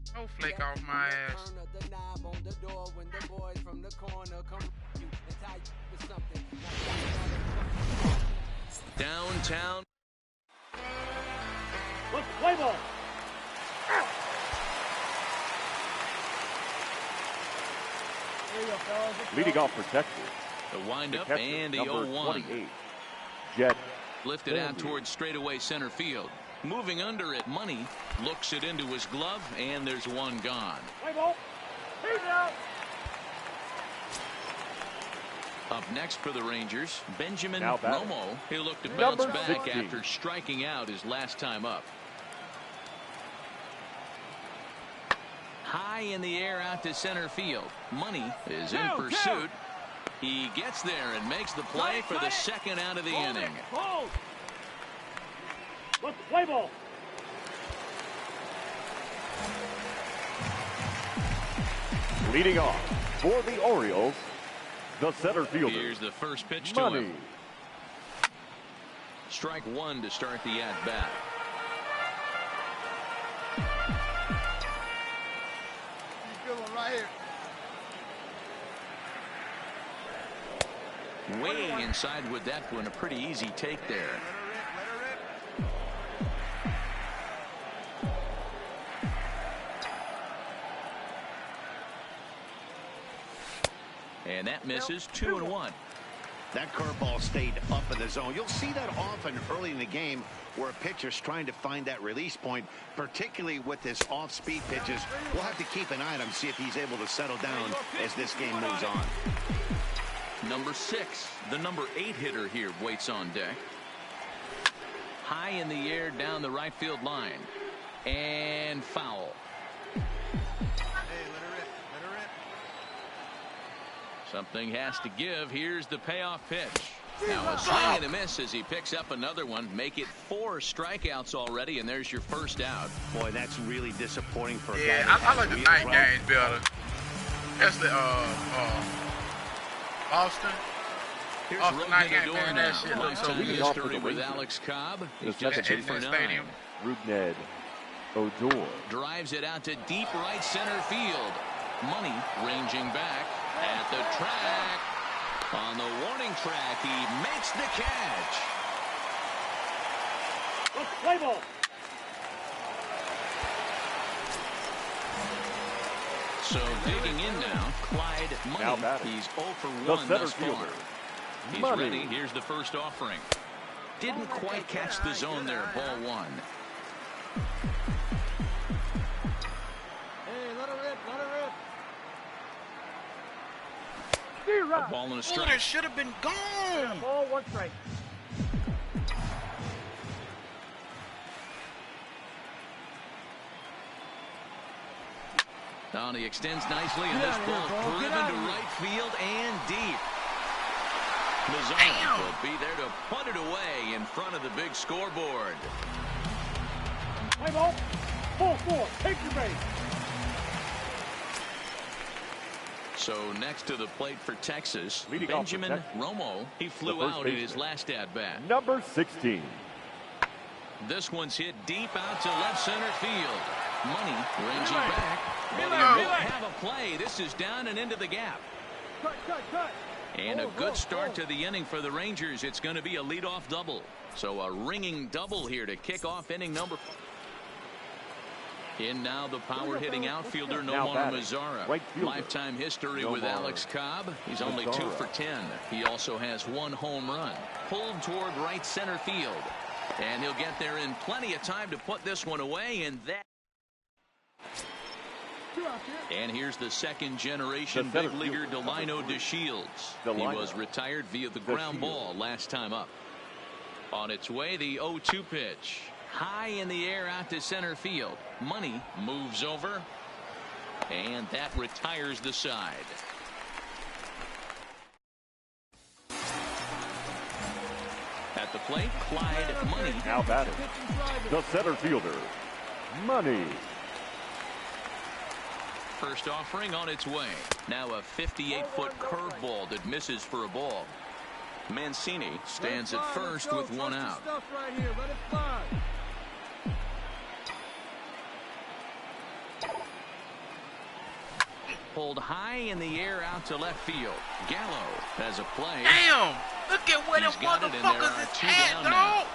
snowflake off my ass. Turn the knob on the door when the boys from the corner come you and tie you with something. Downtown. Let's play ball. Leading off for Texas. The windup and the 0-1. Jet. Lifted out towards straightaway center field. Moving under it, Money looks it into his glove, and there's one gone. Play ball. He's out. Up next for the Rangers, Benjamin Romo. He'll look to bounce back 60. after striking out his last time up. High in the air out to center field. Money is in pursuit. He gets there and makes the play for the second out of the inning. Let's play ball. Leading off for the Orioles, the center fielder. Here's the first pitch to him. Strike one to start the at-bat. Right here. Way inside with that one. A pretty easy take there. And that misses. 2-1. That curveball stayed up in the zone. You'll see that often early in the game where a pitcher's trying to find that release point, particularly with his off-speed pitches. We'll have to keep an eye on him, see if he's able to settle down as this game moves on. Number 6, the number 8 hitter here waits on deck. High in the air down the right field line. And foul. Something has to give. Here's the payoff pitch. Now a swing and a miss as he picks up another one. Make it 4 strikeouts already, and there's your first out. Boy, that's really disappointing for a guy. Yeah, I like the night games better. That's the Boston. Here's Boston night game, man. That shit looks so good. History with Alex Cobb. He's just 2 for 9. Rubned Odor Drives it out to deep right center field. Money ranging back at the track. On the warning track, he makes the catch. Let's play ball. So digging in now, Clyde Money. He's 0 for 1 thus far. He's ready. Here's the first offering. Didn't quite catch the zone there. Ball 1. A ball and a strike. That should have been gone. Ball, 1 strike. Down he extends nicely, and this ball driven to right field and deep. Mazzone will be there to punt it away in front of the big scoreboard. Play ball. Ball 4. Take your base. So next to the plate for Texas, Leading Benjamin Romo. He flew out in his last at-bat. Number 16. This one's hit deep out to left center field. Money brings it back, but he won't have a play. This is down and into the gap. And a good start to the inning for the Rangers. It's going to be a leadoff double. So a ringing double here to kick off inning number 4. In now the power-hitting outfielder Nomar Mazara. Right Lifetime history with Alex Cobb. He's only 2 for 10. He also has 1 home run. Pulled toward right center field. And he'll get there in plenty of time to put this one away. And here's the second-generation big leaguer Delino DeShields. He was retired via the ground ball last time up. On its way, the 0-2 pitch. High in the air out to center field. Money moves over. And that retires the side. At the plate, Clyde Money. Now batting, the center fielder, Money. First offering on its way. Now a 58-foot curveball that misses for a ball. Mancini stands at first with 1 out. Pulled high in the air out to left field. Gallo has a play. Damn! Look at where the motherfuckers is at, dog!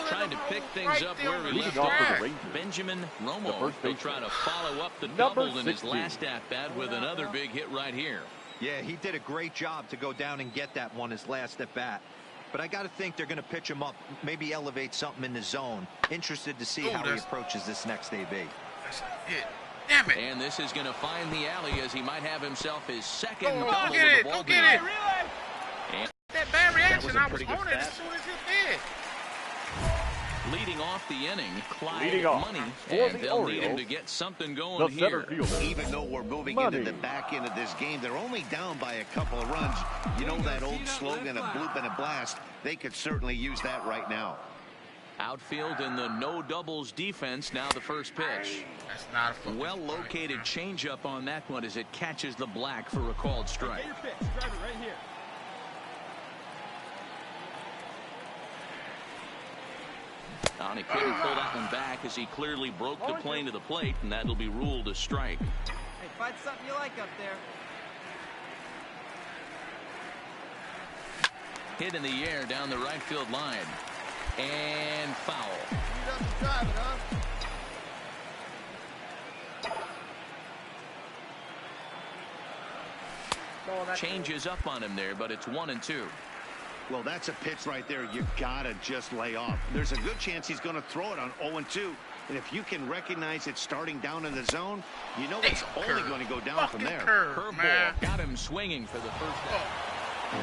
Trying to pick things up where he left off. Benjamin Romo will try to follow up the double in his last at-bat with another big hit right here. Yeah, he did a great job to go down and get that one his last at-bat. But I got to think they're going to pitch him up, maybe elevate something in the zone. Interested to see how he approaches this next AB. That's it. Damn it. And this is going to find the alley as he might have himself his second double of the ball Go get it. And that bad reaction, I was on it as soon as it did. Leading off the inning, Clyde Money, and they'll need him to get something going here. Even though we're moving into the back end of this game, they're only down by a couple of runs. You know that old slogan, a bloop and a blast. They could certainly use that right now. Outfield in the no doubles defense. Now the first pitch. That's not a well-located changeup on that one as it catches the black for a called strike. Get your pitch. Drive it right here. He couldn't pull that one back as he clearly broke the plane to the plate, and that'll be ruled a strike. Hey, find something you like up there. Hit in the air down the right field line. And foul. You doesn't drive it, huh? Changes up on him there, but it's 1-2. Well, that's a pitch right there you gotta just lay off. There's a good chance he's going to throw it on 0-2. And if you can recognize it starting down in the zone, you know it's only going to go down from there. Curveball got him swinging for the first out.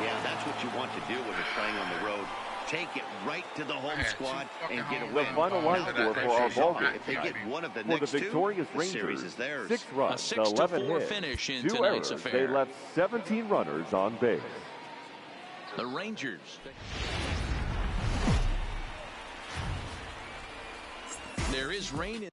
Yeah, that's what you want to do when you're playing on the road. Take it right to the home squad and get a win. The final line score for our ball game if they get one of the for next the victorious two, the series is Rangers, theirs. 6 runs, A 6-4 11 finish in hits, 2 tonight's errors. affair. They left 17 runners on base. The Rangers. There is rain.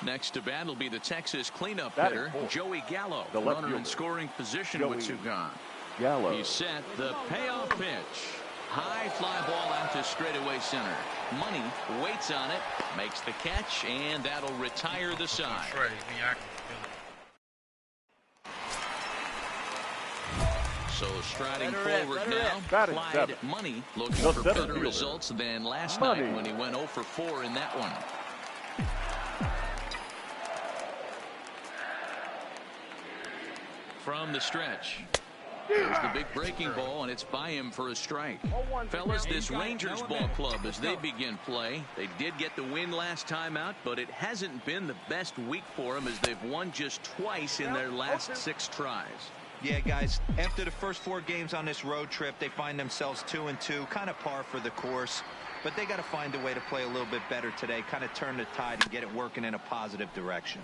Next to bat will be the Texas cleanup hitter, Joey Gallo. The runner in scoring position with 2 gone. Gallo. He's set the payoff pitch. High fly ball out to straightaway center. Money waits on it, makes the catch, and that'll retire the side. So striding forward now, Clyde Money looking for better results than last night when he went 0 for 4 in that one. From the stretch. There's the big breaking ball, and it's by him for a strike. Fellas, this Rangers ball club, as they begin play, they did get the win last time out, but it hasn't been the best week for them as they've won just twice in their last 6 tries. Yeah, guys, after the first 4 games on this road trip, they find themselves 2-2, kind of par for the course. But they got to find a way to play a little bit better today, kind of turn the tide and get it working in a positive direction.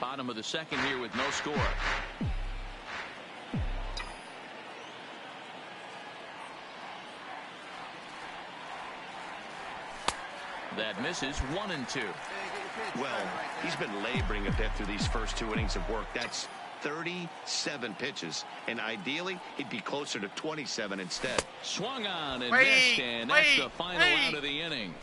Bottom of the second here with no score. That misses 1-2. Well, he's been laboring a bit through these first 2 innings of work. That's 37 pitches, and ideally he'd be closer to 27 instead. Swung on and missed, and that's the final out of the inning.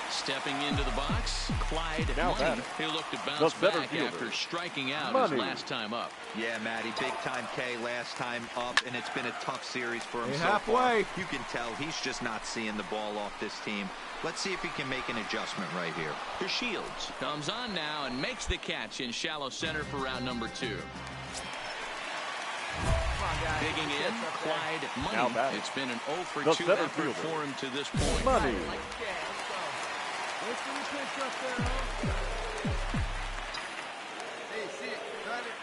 Stepping into the box, Clyde Money. He looked to bounce back after striking out his last time up. Yeah, Matty, big time K last time up, and it's been a tough series for him so halfway. far. You can tell he's just not seeing the ball off this team. Let's see if he can make an adjustment right here. The Shields comes on now and makes the catch in shallow center for round number 2. Digging in, Clyde Money. It's been an 0 for 2 effort for him to this point. Money. Wait for the pitch up there, huh? Hey, see it. Got it.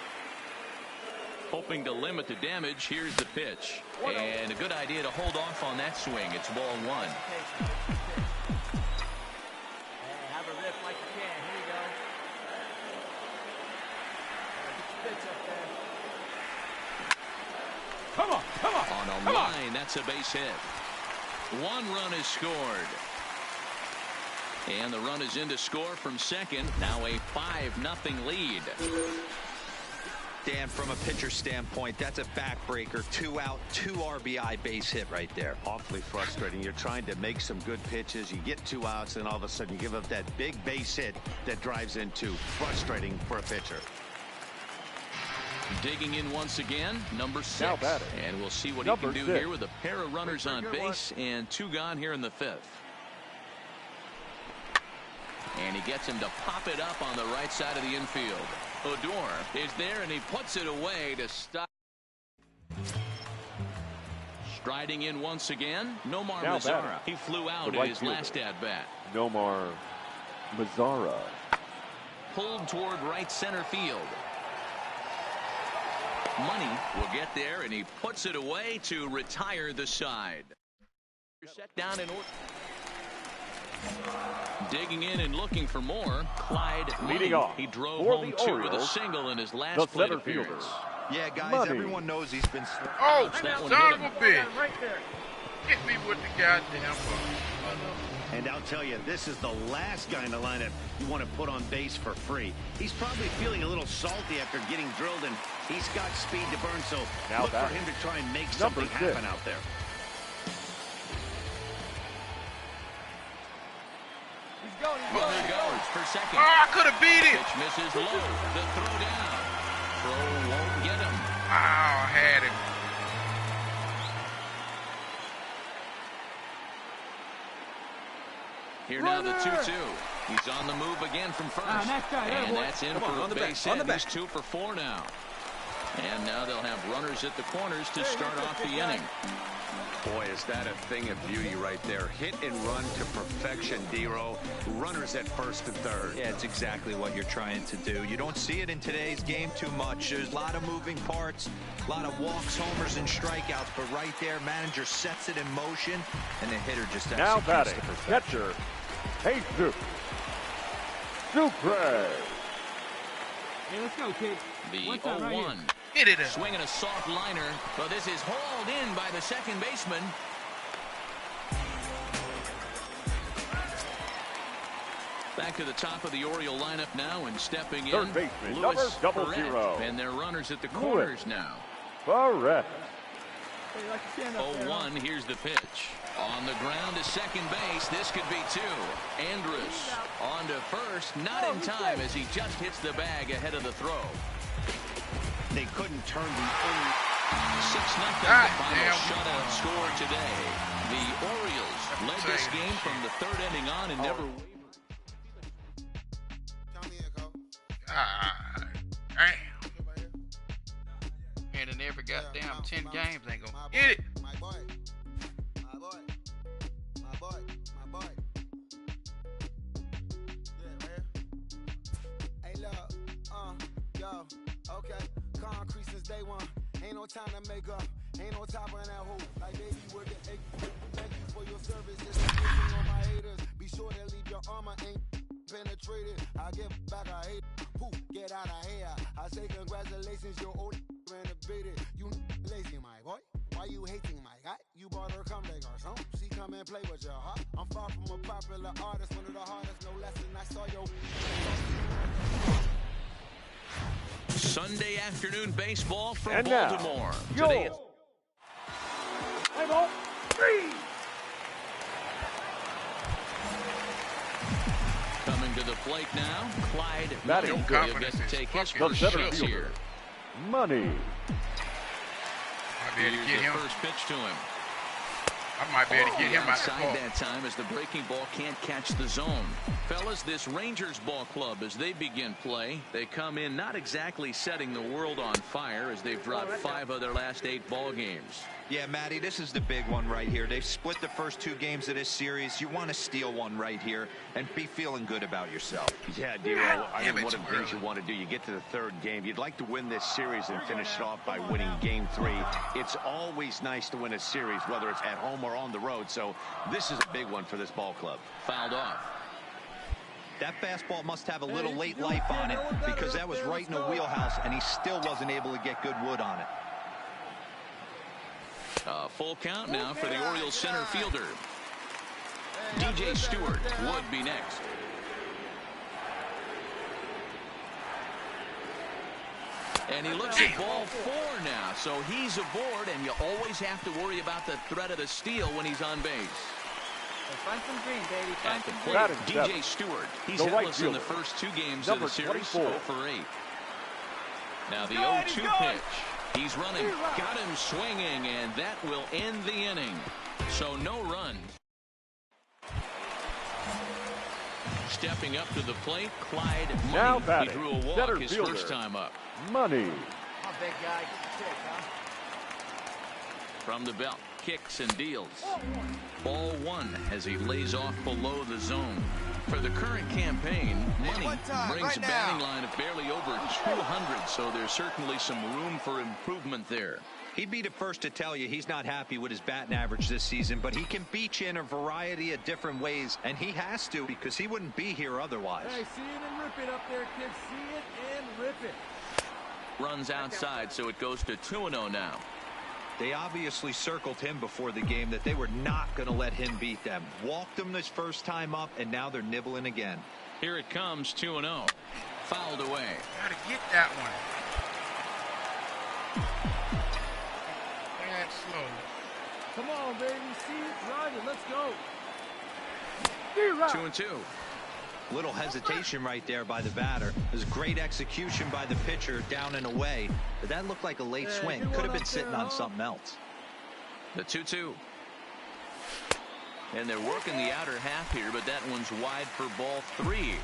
Hoping to limit the damage, here's the pitch. And a good idea to hold off on that swing. It's ball 1. Hey, have a rip like you can. Here you go. Get your pitch up there. Come on, come on. On a line, that's a base hit. 1 run is scored. And the run is in to score from second. Now a 5-0 lead. Dan, from a pitcher standpoint, that's a backbreaker. 2 out, 2 RBI base hit right there. Awfully frustrating. You're trying to make some good pitches. You get 2 outs, and all of a sudden you give up that big base hit that drives in 2. Frustrating for a pitcher. Digging in once again, number 6. And we'll see what he can do here with a pair of runners on base and 2 gone here in the 5th. And he gets him to pop it up on the right side of the infield. Odor is there, and he puts it away to stop. Striding in once again, Nomar Mazara. He flew out in his last at-bat. Nomar Mazara. Pulled toward right center field. Money will get there, and he puts it away to retire the side. Set down in order. Digging in and looking for more, Clyde leading off. He drove home 2 with a single in his last plate appearance. Yeah, guys, everyone knows he's been... Oh, son of a bitch. Hit me with the goddamn ball. And I'll tell you, this is the last guy in the lineup you want to put on base for free. He's probably feeling a little salty after getting drilled, and he's got speed to burn, so look for him to try and make something happen out there. Well, he goes for second. Oh, I could have beat it. Pitch misses low. The throw down. Throw won't get him. Oh, I had him. Here now the 2-2. He's on the move again from first. And that's in for a base hit. He's 2 for 4 now. And now they'll have runners at the corners to start off the inning. Boy, is that a thing of beauty right there. Hit and run to perfection, D-Row. Runners at first and third. Yeah, it's exactly what you're trying to do. You don't see it in today's game too much. There's a lot of moving parts, a lot of walks, homers, and strikeouts. But right there, manager sets it in motion, and the hitter just executes now batting, to perfection. catcher, Jesus Sucre. Hey, let's go, kid. The 0-1. Hit it up. Swinging a soft liner, but this is hauled in by the second baseman. Back to the top of the Oriole lineup now, and stepping in, Third baseman, Louis number Perret. And their runners at the corners now. Perret. 0-1, here's the pitch. On the ground to second base, this could be 2. Andrus on to first, not in time as he just hits the bag ahead of the throw. They couldn't turn the 6-0 the final shutout score today. The Orioles led this game from the 3rd inning on and never wavered. Damn. And in every goddamn 10 games ain't gonna get it. My boy. Yeah, man. Hey, look, yo, okay. Concrete since day one. Ain't no time to make up. Ain't no top on that hole. Like baby working. Thank you for your service. It's amazing on my haters. Be sure to leave your armor ain't penetrated. I get back, I hate. Poof, get out of here. I say congratulations, your old renovated. You lazy, my boy. Why you hating, my You bought her come they garçon. She come and play with your heart. I'm far from a popular artist, one of the hardest, no lesson. I saw your Sunday afternoon baseball from And Baltimore. Now, Today it's Play ball. 3. coming to the plate now. Clyde Batting. Money. No He'll get to confidence take his is the first center shots fielder, here. Money. Might be able to Here's get the him. first pitch to him. I might be able to get him out the Outside ball. that time as the breaking ball can't catch the zone. Fellas, this Rangers ball club, as they begin play, they come in not exactly setting the world on fire as they've dropped 5 of their last 8 ball games. Yeah, Matty, this is the big one right here. They've split the first 2 games of this series. You want to steal one right here and be feeling good about yourself. Yeah, D-Roll, I think one of the things you want to do, you get to the 3rd game. You'd like to win this series and finish it off by winning game 3. It's always nice to win a series, whether it's at home or on the road. So this is a big one for this ball club. Fouled off. That fastball must have a little late life on it because that was right in the wheelhouse, and he still wasn't able to get good wood on it. A full count now for the Orioles center fielder. DJ Stewart would be next. And he looks at ball 4 now, so he's aboard, and you always have to worry about the threat of the steal when he's on base. Find some green, baby. At Find the some plate, green. DJ Stewart. He's The right hitless in the fielder. first 2 games Number of the series, 24. 0 for 8. Now the 0-2 pitch. He's running, got him swinging, and that will end the inning. So no run. Stepping up to the plate, Clyde Now Money. He batting, drew a walk center his fielder. first time up. Money. Come on, big guy. Get the kick, huh? From the belt, kicks and deals. Ball 1 as he lays off below the zone. For the current campaign, Money brings a batting line of barely over 200, so there's certainly some room for improvement there. He'd be the first to tell you he's not happy with his batting average this season, but he can beat you in a variety of different ways, and he has to because he wouldn't be here otherwise. Hey, see it and rip it up there, kids. See it and rip it. Runs outside, so it goes to 2-0 now. They obviously circled him before the game that they were not going to let him beat them. Walked him this first time up, and now they're nibbling again. Here it comes, 2-0. Fouled away. Gotta get that one. Bad slow. Come on, baby. See it, run it. Let's go. 2-2. Little hesitation right there by the batter. It was great execution by the pitcher down and away, but that looked like a late swing. Could have been sitting on something else. The 2-2. And they're working the outer half here, but that one's wide for ball 3.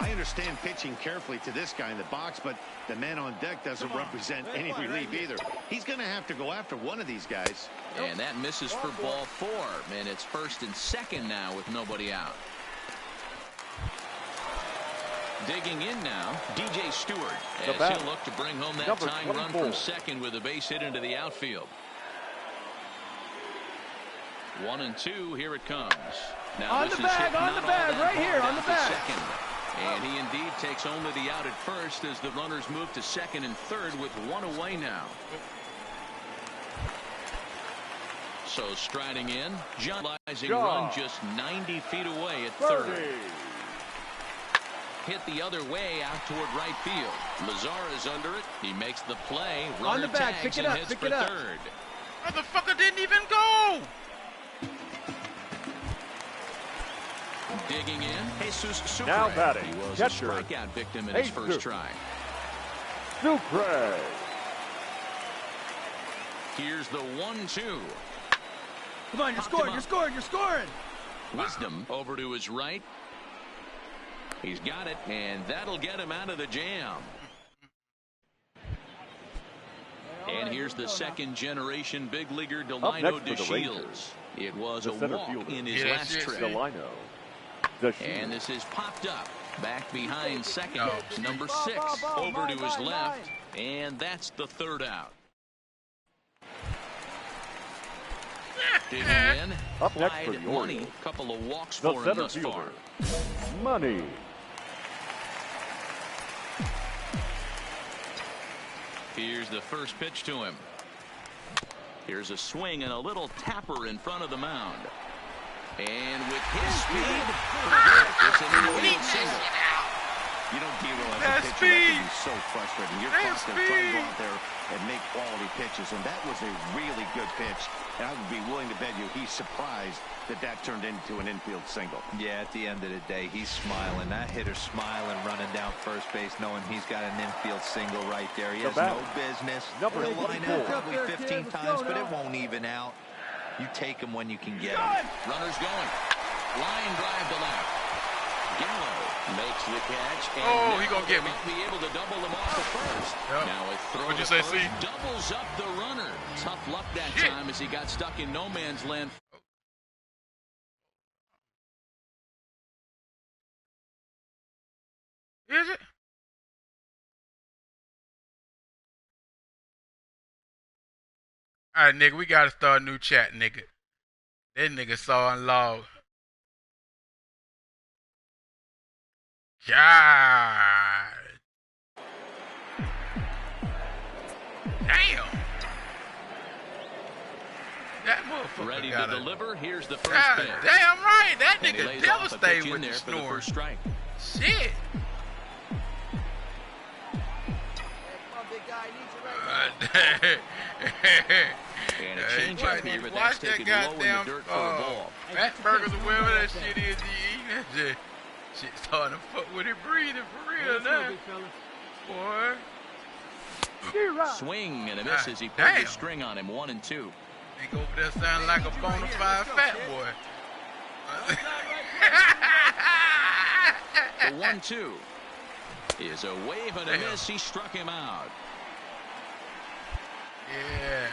I understand pitching carefully to this guy in the box, but the man on deck doesn't represent any relief either. He's going to have to go after one of these guys. And that misses for ball 4. And it's 1st and 2nd now with nobody out. Digging in now, DJ Stewart, as he'll look to bring home that tying run from 2nd with a base hit into the outfield. 1-2, here it comes. Now On this the is bag, hit on not the bag, all that right here, hard on the out to bag. 2nd. And he indeed takes only the out at 1st as the runners move to 2nd and 3rd with 1 away now. So striding in, John run just 90 feet away at 3rd. Hit the other way out toward right field. Lazar is under it. He makes the play. Runner On the back, tags pick it and up, hits pick for it up. 3rd. Motherfucker didn't even go. Digging in, Jesus Sucre. Now batting, He was catcher. a strikeout victim in his first try. Sucre. Here's the 1-2. Come on, you're scoring, you're scoring, you're scoring. Wisdom over to his right. He's got it, and that'll get him out of the jam. And here's the second-generation big leaguer Delino DeShields. It was a walk in his last trip. Delino. And this is popped up. Back behind 2nd. Number 6 over to his left. And that's the 3rd out. Digging in. Up next for Clyde the Money. Orioles, Couple of walks the for him center thus far. fielder, Money. Here's the first pitch to him. Here's a swing and a little tapper in front of the mound. And with his speed, it's an infield single. You know, D-Roll, as a pitcher, that can be so frustrating. You're constantly trying to go out there and make quality pitches, and that was a really good pitch. And I would be willing to bet you he's surprised that that turned into an infield single. Yeah, at the end of the day, he's smiling. That hitter's smiling, running down first base, knowing he's got an infield single right there. He has no business. He'll line up probably 15 times, but it won't even out. You take him when you can get him. Runners going. Line drive to left. Gallo makes the catch. And he gonna get me. Be able to double them off the first. Yep. Now a throw. What'd you say, C? Doubles up the runner. Tough luck that time as he got stuck in no man's land. Is it? All right, nigga, we gotta start a new chat, nigga. That nigga saw unlogged. God. Damn. That motherfucker ready to deliver. Here's the first pitch. Damn right. That nigga devastated with the snore. Strike. Shit. And a change up here, but that's taken low in the dirt for a ball. Fat burgers or whatever that shit is you eating. That shit starting to fuck with it breathing for real now. Boy. Swing and a miss as he put the string on him. 1 and 2. They go over there sounding like a bona fide fat boy. The 1-2 is a wave and a miss. He struck him out. Yeah,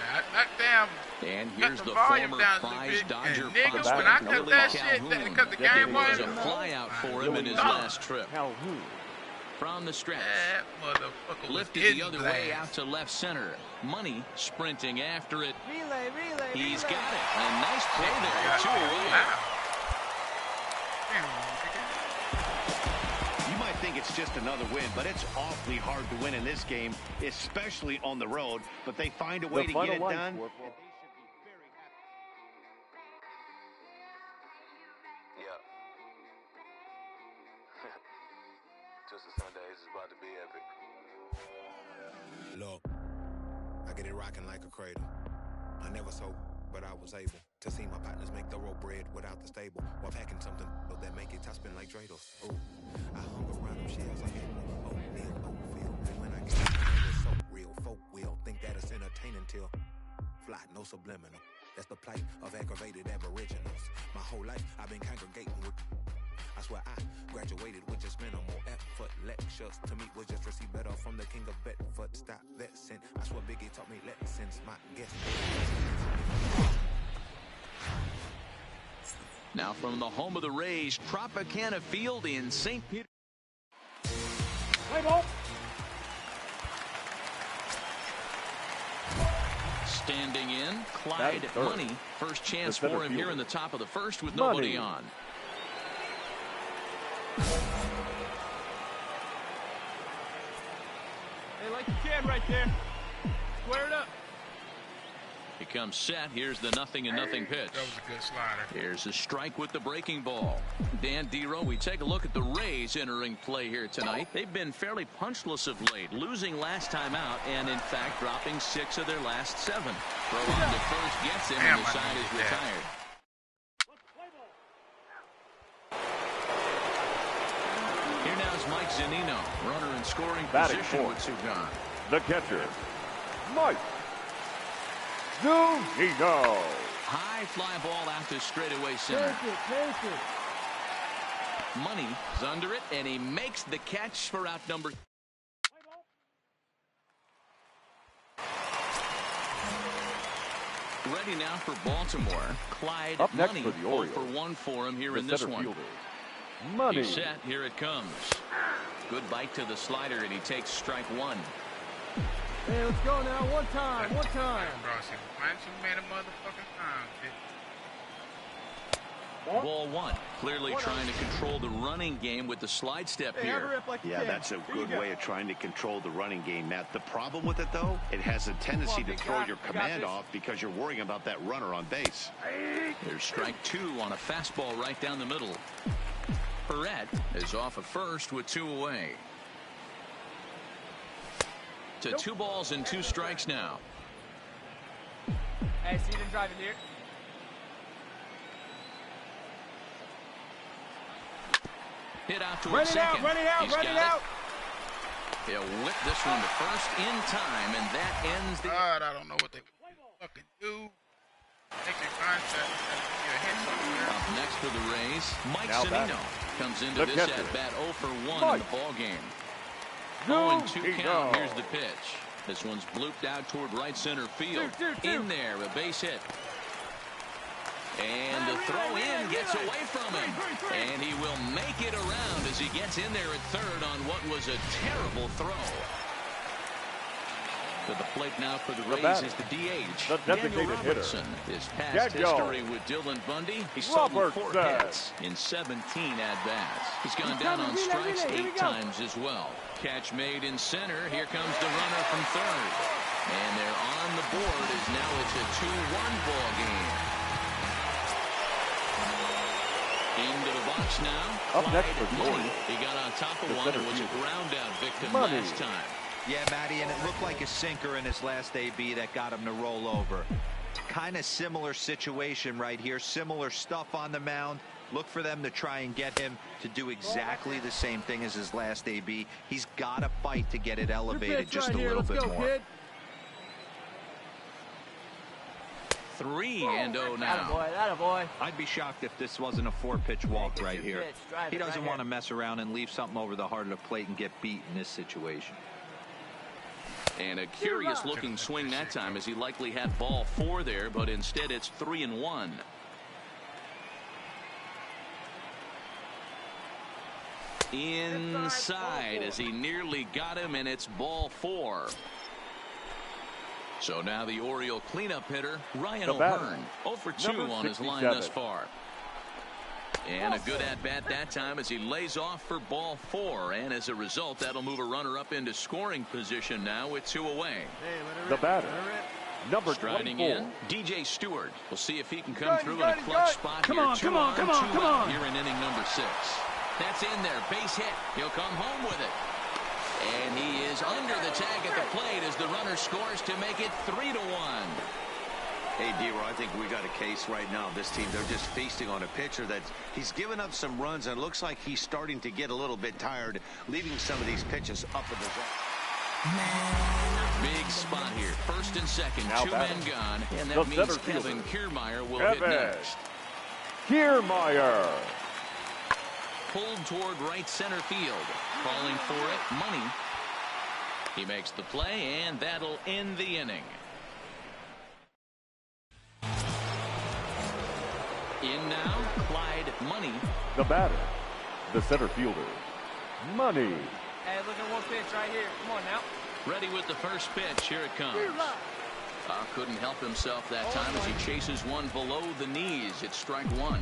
damn. And here's the volume former down prize Dodger nigga, prospect, when I cut Willie that shit, Calhoun. because the game was a flyout for him in his last trip. From the stretch. That motherfucker lifted the other way out to left center. Money sprinting after it. He's got it. A nice play there. 2 away. Wow. You might think it's just another win, but it's awfully hard to win in this game, especially on the road. But they find a way to get it done. Just a Sundays is about to be epic. Look, I get it rocking like a cradle. I never sold, but I was able to see my partners make thorough bread without the stable, while packing something that make it top spin like dreidels. Oh, I hung around them shells like oatmeal, oatfield. And when I get it, it's so real. Folk will think that it's entertaining till fly, no subliminal. That's the plight of aggravated aboriginals. My whole life I've been congregating with. I swear I graduated with just minimal effort. Lectures to me was just receive better from the king of Bedford. Stop vexing. I swear Biggie taught me lessons. My guess. Now from the home of the Rays, Tropicana Field in St. Peter. Play ball. Standing in, Clyde Money. First chance for him here in the top of the first with nobody on. Hey, like you can right there. Square it up. He comes set. Here's the 0-0 pitch. That was a good slider. Here's a strike with the breaking ball. Dan Dero, we take a look at the Rays entering play here tonight. They've been fairly punchless of late, losing last time out and, in fact, dropping 6 of their last 7. Throw on the first gets him, and the side is retired. Here now is Mike Zunino, runner in scoring position with Sugan. The catcher, Mike Zunino. High fly ball out to straightaway center. Take it. Money's under it, and he makes the catch for out number. Ready now for Baltimore. Clyde Up next Money, for the Orioles. 0 for 1 for him here in this one. Money. He's set. Here it comes. Good bite to the slider, and he takes strike 1. Hey, let's go now. One time. Find too many motherfucking times, bitch. Ball one. Clearly trying to control the running game with the slide step here. Yeah, that's a good way of trying to control the running game, Matt. The problem with it, though, it has a tendency to throw your command off because you're worrying about that runner on base. There's strike two on a fastball right down the middle. Perret is off at first with 2 away. To 2 balls and 2 strikes now. Hey, see them driving here. Hit out towards second. Run it out. He'll whip this one to first in time, and that ends the... God, I don't know what they fucking do. Making contact. Up next for the Rays, Mike Zunino comes into this at-bat 0 for 1 in the ballgame. 0-2 count. Here's the pitch. This one's blooped out toward right center field. In there, a base hit. And the throw in gets away from him. And he will make it around as he gets in there at third on what was a terrible throw. To the plate now for the Rays is the DH. Daniel Robertson. His past history with Dylan Bundy. He's sold 4 hits in 17 at-bats. He's gone down on strikes 8 times as well. Catch made in center. Here comes the runner from third. And they're on the board as now it's a 2-1 ball game. Into the box now. Up next for Money. He got on top of one and was a ground out victim last time. Yeah, Matty, and it looked like a sinker in his last AB that got him to roll over. Kind of similar situation right here. Similar stuff on the mound. Look for them to try and get him to do exactly the same thing as his last AB. He's got to fight to get it elevated just a little bit more. 3-0 now. Attaboy. I'd be shocked if this wasn't a 4-pitch walk right here. He doesn't want to mess around and leave something over the heart of the plate and get beat in this situation. And a curious looking swing that time as he likely had ball 4 there, but instead it's 3-1. Inside as he nearly got him, and it's ball 4. So now the Oriole cleanup hitter, Ryan O'Hearn, 0 for 2 on his line thus far. And a good at-bat that time as he lays off for ball 4. And as a result, that'll move a runner up into scoring position now with 2 away. The batter, number striding 24. in, DJ Stewart. We'll see if he can come through in a clutch spot here. Come on. Here in inning number 6. That's in there. Base hit. He'll come home with it. And he is under the tag at the plate as the runner scores to make it 3-1. Hey, D-Roy, I think we got a case right now. This team, they're just feasting on a pitcher that he's given up some runs, and it looks like he's starting to get a little bit tired, leaving some of these pitches up in the zone. Big spot here. First and second, now 2 men gone, and that means Kevin Kiermaier will hit next. Kiermaier. Pulled toward right center field. Calling for it, Money. He makes the play, and that'll end the inning. In now, Clyde Money. The batter, the center fielder, Money. Hey, look at one pitch right here. Come on now. Ready with the first pitch. Here it comes. Couldn't help himself that time as he chases one below the knees. It's strike 1.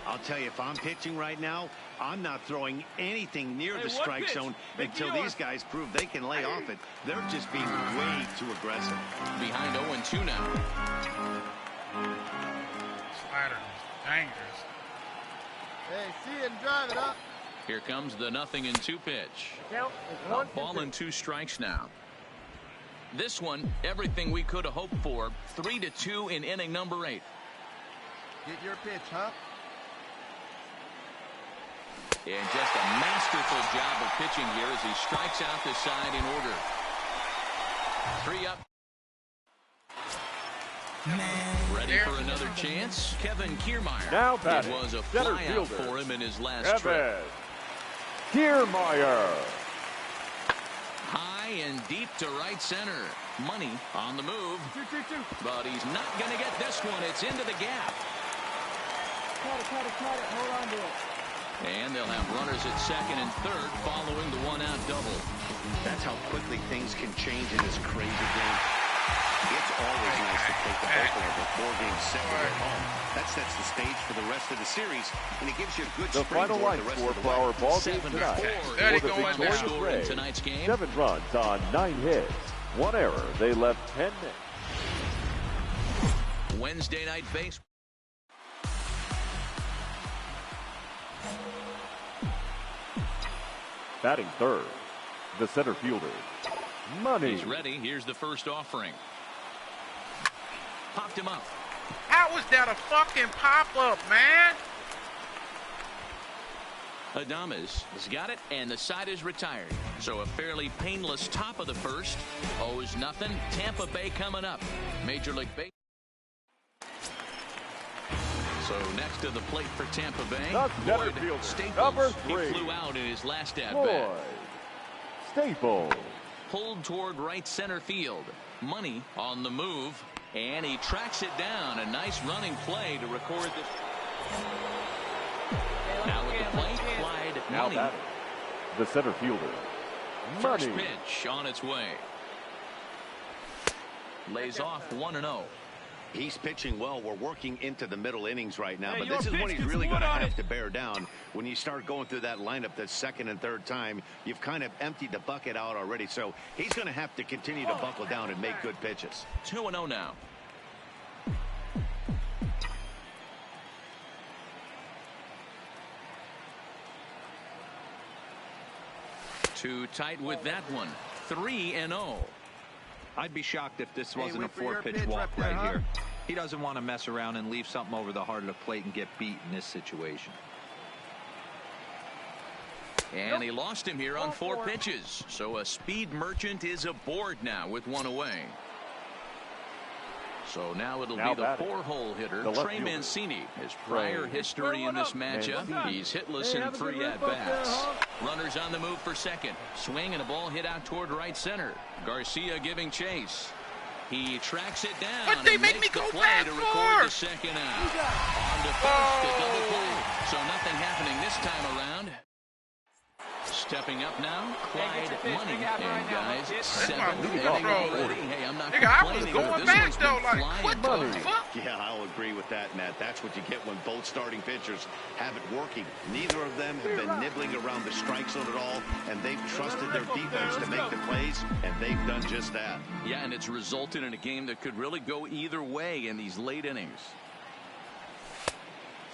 I'll tell you, if I'm pitching right now, I'm not throwing anything near the strike zone until these guys prove they can lay off it. They're just being way too aggressive. Behind 0-2 now. Slider is dangerous. Hey, see it and drive it up. Here comes the 0-2 pitch. A ball and 2 strikes now. This one, everything we could have hoped for. 3-2 in inning number 8. Get your pitch, huh? And just a masterful job of pitching here as he strikes out the side in order. 3 up. Ready for another chance? Kevin Kiermaier. Now batting. It was a center flyout fielder for him in his last trip. Kiermaier. High and deep to right center. Money on the move. But he's not going to get this one. It's into the gap. Cut it. Hold on to it. And they'll have runners at second and third following the 1-out double. That's how quickly things can change in this crazy game. It's always nice to take the hook over. 4-game set at home. That sets the stage for the rest of the series, and it gives you a good the final line score for our ball game tonight. For the victorious Rays, 7 runs on 9 hits, 1 error. They left 10 men. Wednesday night baseball. Batting third, the center fielder, Money. He's ready. Here's the first offering. Popped him up. How was that a fucking pop-up, man? Adames has got it, and the side is retired. So a fairly painless top of the first. Owes nothing. Tampa Bay coming up. Major League Baseball. So next to the plate for Tampa Bay, Lloyd Staples. He flew out in his last at-bat. Staples. Pulled toward right center field. Money on the move, and he tracks it down. A nice running play to record this. Now with the plate, Clyde Money. Now the center fielder, First pitch on its way. Lays off 1-0. He's pitching well. We're working into the middle innings right now, but this is when he's really going to have to bear down. When you start going through that lineup the second and third time, you've kind of emptied the bucket out already. So he's going to have to continue to buckle down and make good pitches. 2-0 now. Too tight with that one. 3-0. I'd be shocked if this wasn't a 4-pitch walk right here. He doesn't want to mess around and leave something over the heart of the plate and get beat in this situation. And he lost him here on 4 pitches. So a speed merchant is aboard now with 1 away. So now it'll be the 4-hole hitter, Trey Mancini. His prior history in this matchup, he's hitless in 3 at-bats. Runners on the move for second. Swing and a ball hit out toward right center. Garcia giving chase. He tracks it down. But they make me go back to record the second out. On to first, a double play. So nothing happening this time around. Stepping up now, Clyde Money. And guys, 7 already. Hey, I'm not complaining, but this one's been flying by. Yeah, I'll agree with that, Matt. That's what you get when both starting pitchers have it working. Neither of them have been nibbling around the strike zone at all, and they've trusted their defense to make the plays, and they've done just that. Yeah, and it's resulted in a game that could really go either way in these late innings.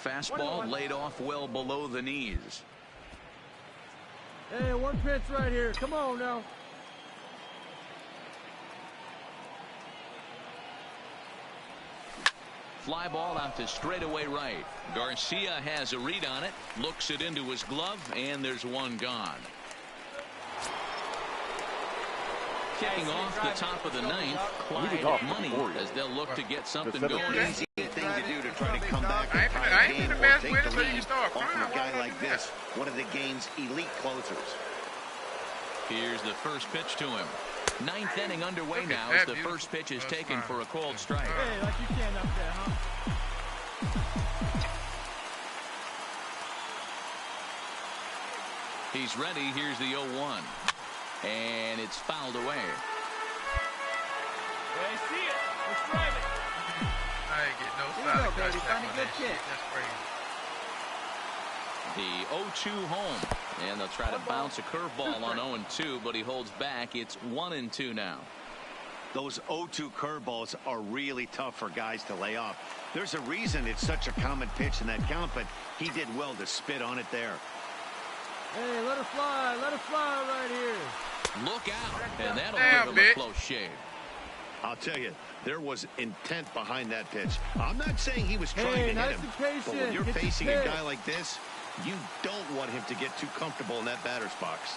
Fastball laid off well below the knees. Hey, 1 pitch right here. Come on now. Fly ball out to straightaway right. Garcia has a read on it. Looks it into his glove, and there's 1 gone. Kicking off the top of the 9th, Clyde Money, as they'll look to get something going. Easy thing to do to try to come back and tie the game or take the lead off a guy like this, one of the game's elite closers. Here's the first pitch to him. 9th inning underway now as the first pitch is taken for a called strike. Hey, like you can up there, huh? He's ready. Here's the 0-1. And it's fouled away. I see it. Let's drive it. I ain't get no foul. Baby. Find a good kick. That's crazy. The 0-2 home. And they'll try to bounce a curveball on 0-2, but he holds back. It's 1-2 now. Those 0-2 curveballs are really tough for guys to lay off. There's a reason it's such a common pitch in that count, but he did well to spit on it there. Hey, let her fly right here. Look out, and that'll give him a close shave. I'll tell you, there was intent behind that pitch. I'm not saying he was trying to hit him, but when you're facing a guy like this, you don't want him to get too comfortable in that batter's box.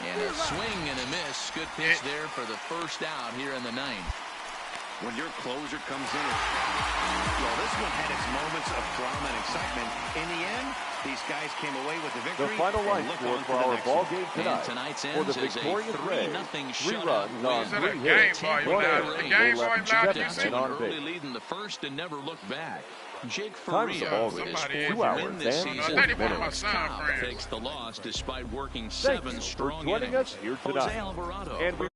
And a swing and a miss. Good pitch there for the first out here in the 9th. When your closer comes in, well, this one had its moments of drama and excitement. In the end, these guys came away with the victory. The final line score for our ball game tonight. And tonight's for the victorious Rays, 3 runs on 3 hits, 1 error. They left 7 on base. Early lead in the first and never looked back. Jake Time of the ball Faria, game, with his 2 4th hours win this and season, 40 minutes. takes the loss despite working 7 strong joining innings. us here tonight. Jose Alvarado. And we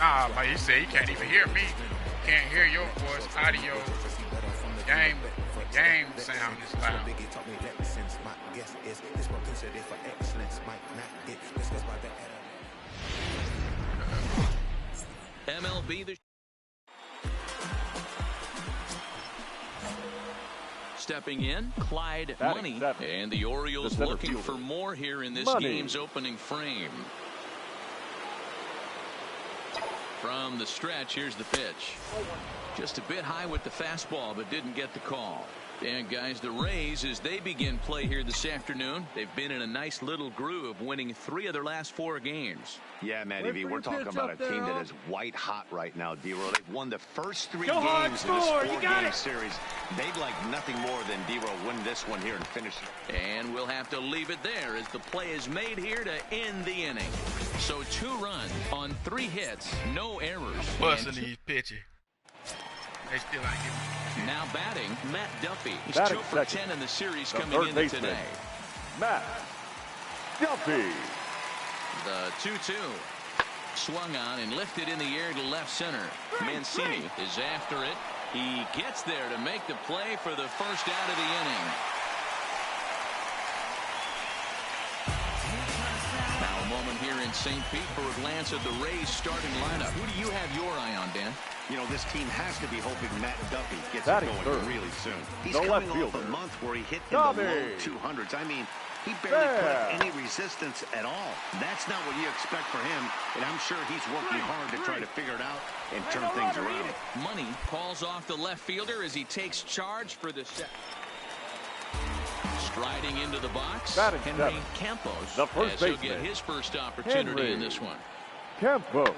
Nah, like he said, he can't even hear me. Can't hear your voice, audio, game sound is loud. MLB the stepping in, Clyde Money, and the Orioles looking for more here in this game's opening frame. From the stretch, here's the pitch. Just a bit high with the fastball, but didn't get the call. And guys, the Rays, as they begin play here this afternoon, they've been in a nice little groove, winning 3 of their last 4 games. Yeah, Matty V, we're talking about a team that is white hot right now, D-Roll. They've won the first 3 games in this 4-game series. They'd like nothing more than D-Roll win this one here and finish it. And we'll have to leave it there as the play is made here to end the inning. So 2 runs on 3 hits, no errors. Busting these pitches. They still ain't giving. Now batting, Matt Duffy. He's 2 for 10 in the series coming into today. Matt Duffy. The 2-2. Swung on and lifted in the air to left center. Mancini is after it. He gets there to make the play for the first out of the inning. Now a moment here in St. Pete for a glance at the Rays starting lineup. Who do you have your eye on, Dan? You know, this team has to be hoping Matt Duffy gets it going really soon. He's coming off a month where he hit in the low 200s. I mean, he barely put up any resistance at all. That's not what you expect for him, and I'm sure he's working hard to try to figure it out and turn things around. Money calls off the left fielder as he takes charge for the set. Striding into the box, Henry Campos, as he'll get his first opportunity in this one. Campos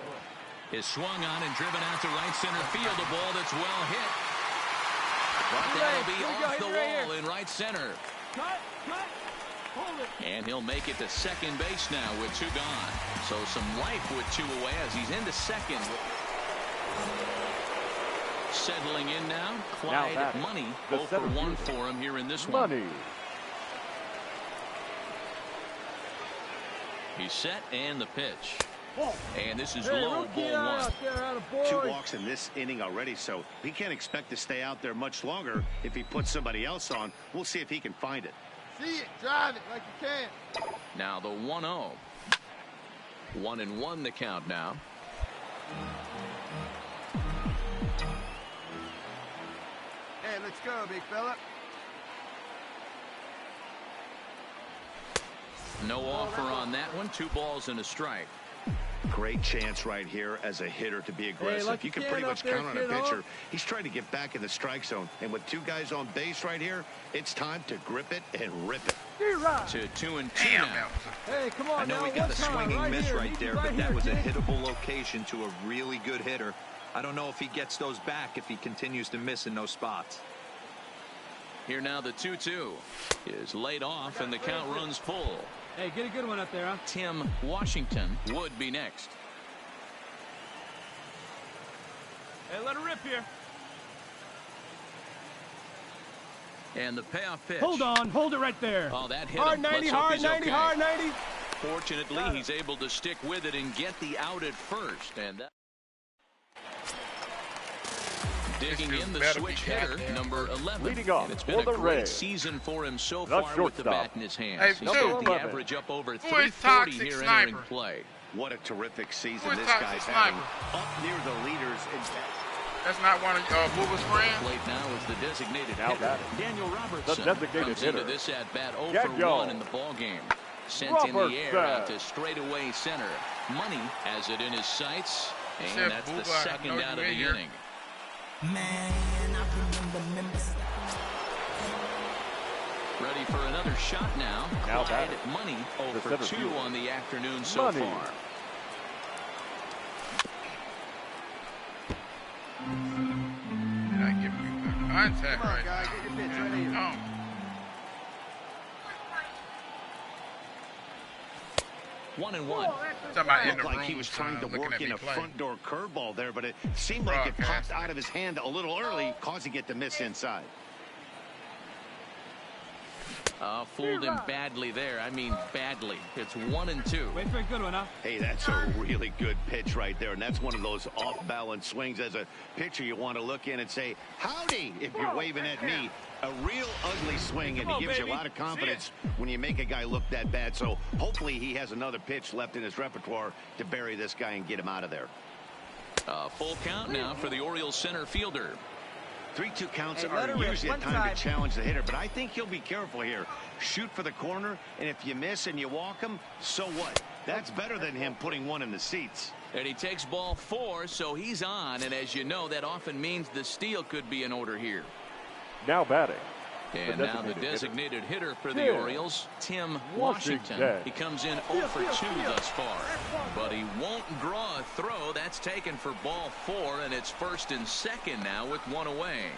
is swung on and driven out to right center field. A ball that's well hit. But that'll be off the wall in right center. And he'll make it to second base now with 2 gone. So some life with 2 away as he's into second. Settling in now, Clyde Money. 0 for 1 for him here in this one. He's set and the pitch. And this is low, ball 1. 2 walks in this inning already, so he can't expect to stay out there much longer. If he puts somebody else on, we'll see if he can find it. See it, drive it like you can. Now the 1-0. 1-1 the count now. Hey, let's go, big fella. No offer on that one. 2 balls and a strike. Great chance right here as a hitter to be aggressive. You can pretty much count on a pitcher. He's trying to get back in the strike zone. And with 2 guys on base right here, it's time to grip it and rip it. To 2-2 now. Hey, come on. I know he got a swinging miss right there, but that was a hittable location to a really good hitter. I don't know if he gets those back if he continues to miss in those spots. Here now the 2-2 is laid off and the count runs full. Hey, get a good one up there, huh? Tim Washington would be next. Hey, let her rip here. And the payoff pitch. Hold on, hold it right there. Oh, that hit hard him. 90, hard 90, okay. Hard 90. Fortunately, he's able to stick with it and get the out at first. And that digging in the switch hitter, number 11. Leading off, and it's been a great season for him so far with the bat in his hands. Hey, he's got the average up over 340 here entering play. What a terrific season this guy's having. Up near the leaders. That's not one of Booba's friends. Plate now is the designated hitter. Daniel Robertson comes into this at bat 0 for 1 in the ball game. Sent in the air out to straightaway center. Money has it in his sights, and that's the second out of the inning. Ready for another shot now. Clyde Money 0 for 2 on the afternoon so far. Give me contact Come on, guy, get your pitch right here. One and one. It looked like he was trying to work in a front door curveball there, but it seemed like it popped out of his hand a little early, causing it to miss inside. Fooled him badly there. I mean badly. It's 1-2. Wait for a good one, huh? Hey, that's a really good pitch right there, and that's one of those off-balance swings. As a pitcher, you want to look in and say, howdy, if you're waving at me. A real ugly swing, and it gives you a lot of confidence when you make a guy look that bad. So hopefully he has another pitch left in his repertoire to bury this guy and get him out of there. Full count now for the Orioles center fielder. 3-2 counts are usually a time to challenge the hitter, but I think he'll be careful here. Shoot for the corner, and if you miss and you walk him, so what? That's better than him putting one in the seats. And he takes ball 4, so he's on, and as you know, that often means the steal could be in order here. Now batting. And now the designated hitter for the Orioles, Tim Washington. He comes in 0 for 2 thus far. But he won't draw a throw. That's taken for ball 4, and it's 1st and 2nd now with 1 away.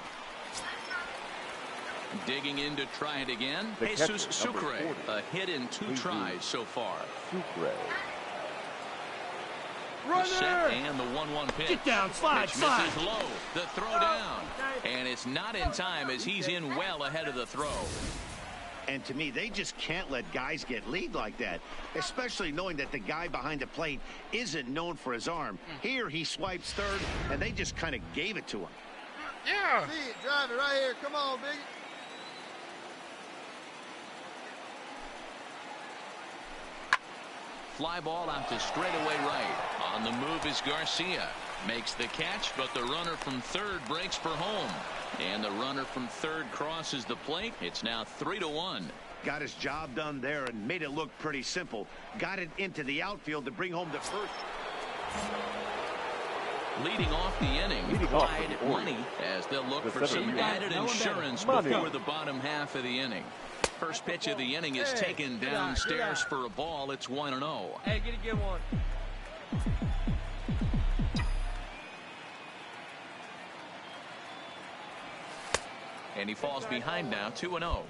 Digging in to try it again, Jesus Sucre. A hit in 2 tries so far. Sucre. The set and the 1-1 pitch. Get down, slide, slide. Misses low. The throw down. And it's not in time as he's in well ahead of the throw. And to me, they just can't let guys get lead like that, especially knowing that the guy behind the plate isn't known for his arm. Here he swipes third, and they just kind of gave it to him. Yeah. See it, drive it right here. Come on, big. Fly ball out to straightaway right. On the move is Garcia. Makes the catch, but the runner from third breaks for home. And the runner from third crosses the plate. It's now 3-1. Got his job done there and made it look pretty simple. Got it into the outfield to bring home the first. Leading off the inning, Clyde Money, as they'll look for some added insurance before the bottom half of the inning. First pitch of the inning is taken downstairs for a ball. It's 1-0. Hey, get a good one. And he falls behind now, 2-0.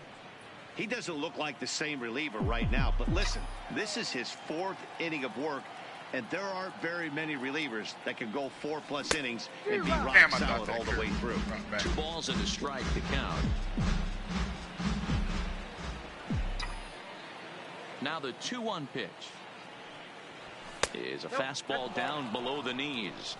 He doesn't look like the same reliever right now, but listen, this is his 4th inning of work, and there aren't very many relievers that can go 4+ innings and be rock solid all the way through. 2 balls and a strike to count. Now the 2-1 pitch is a fastball down below the knees.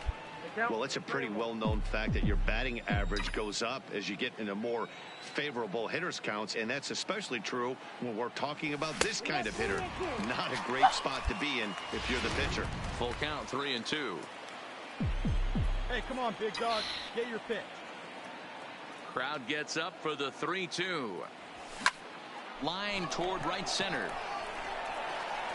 Well, it's a pretty well-known fact that your batting average goes up as you get into more favorable hitters counts, and that's especially true when we're talking about this kind of hitter. Not a great spot to be in if you're the pitcher. Full count, 3-2. Hey, come on, big dog. Get your pitch. Crowd gets up for the 3-2. Line toward right center.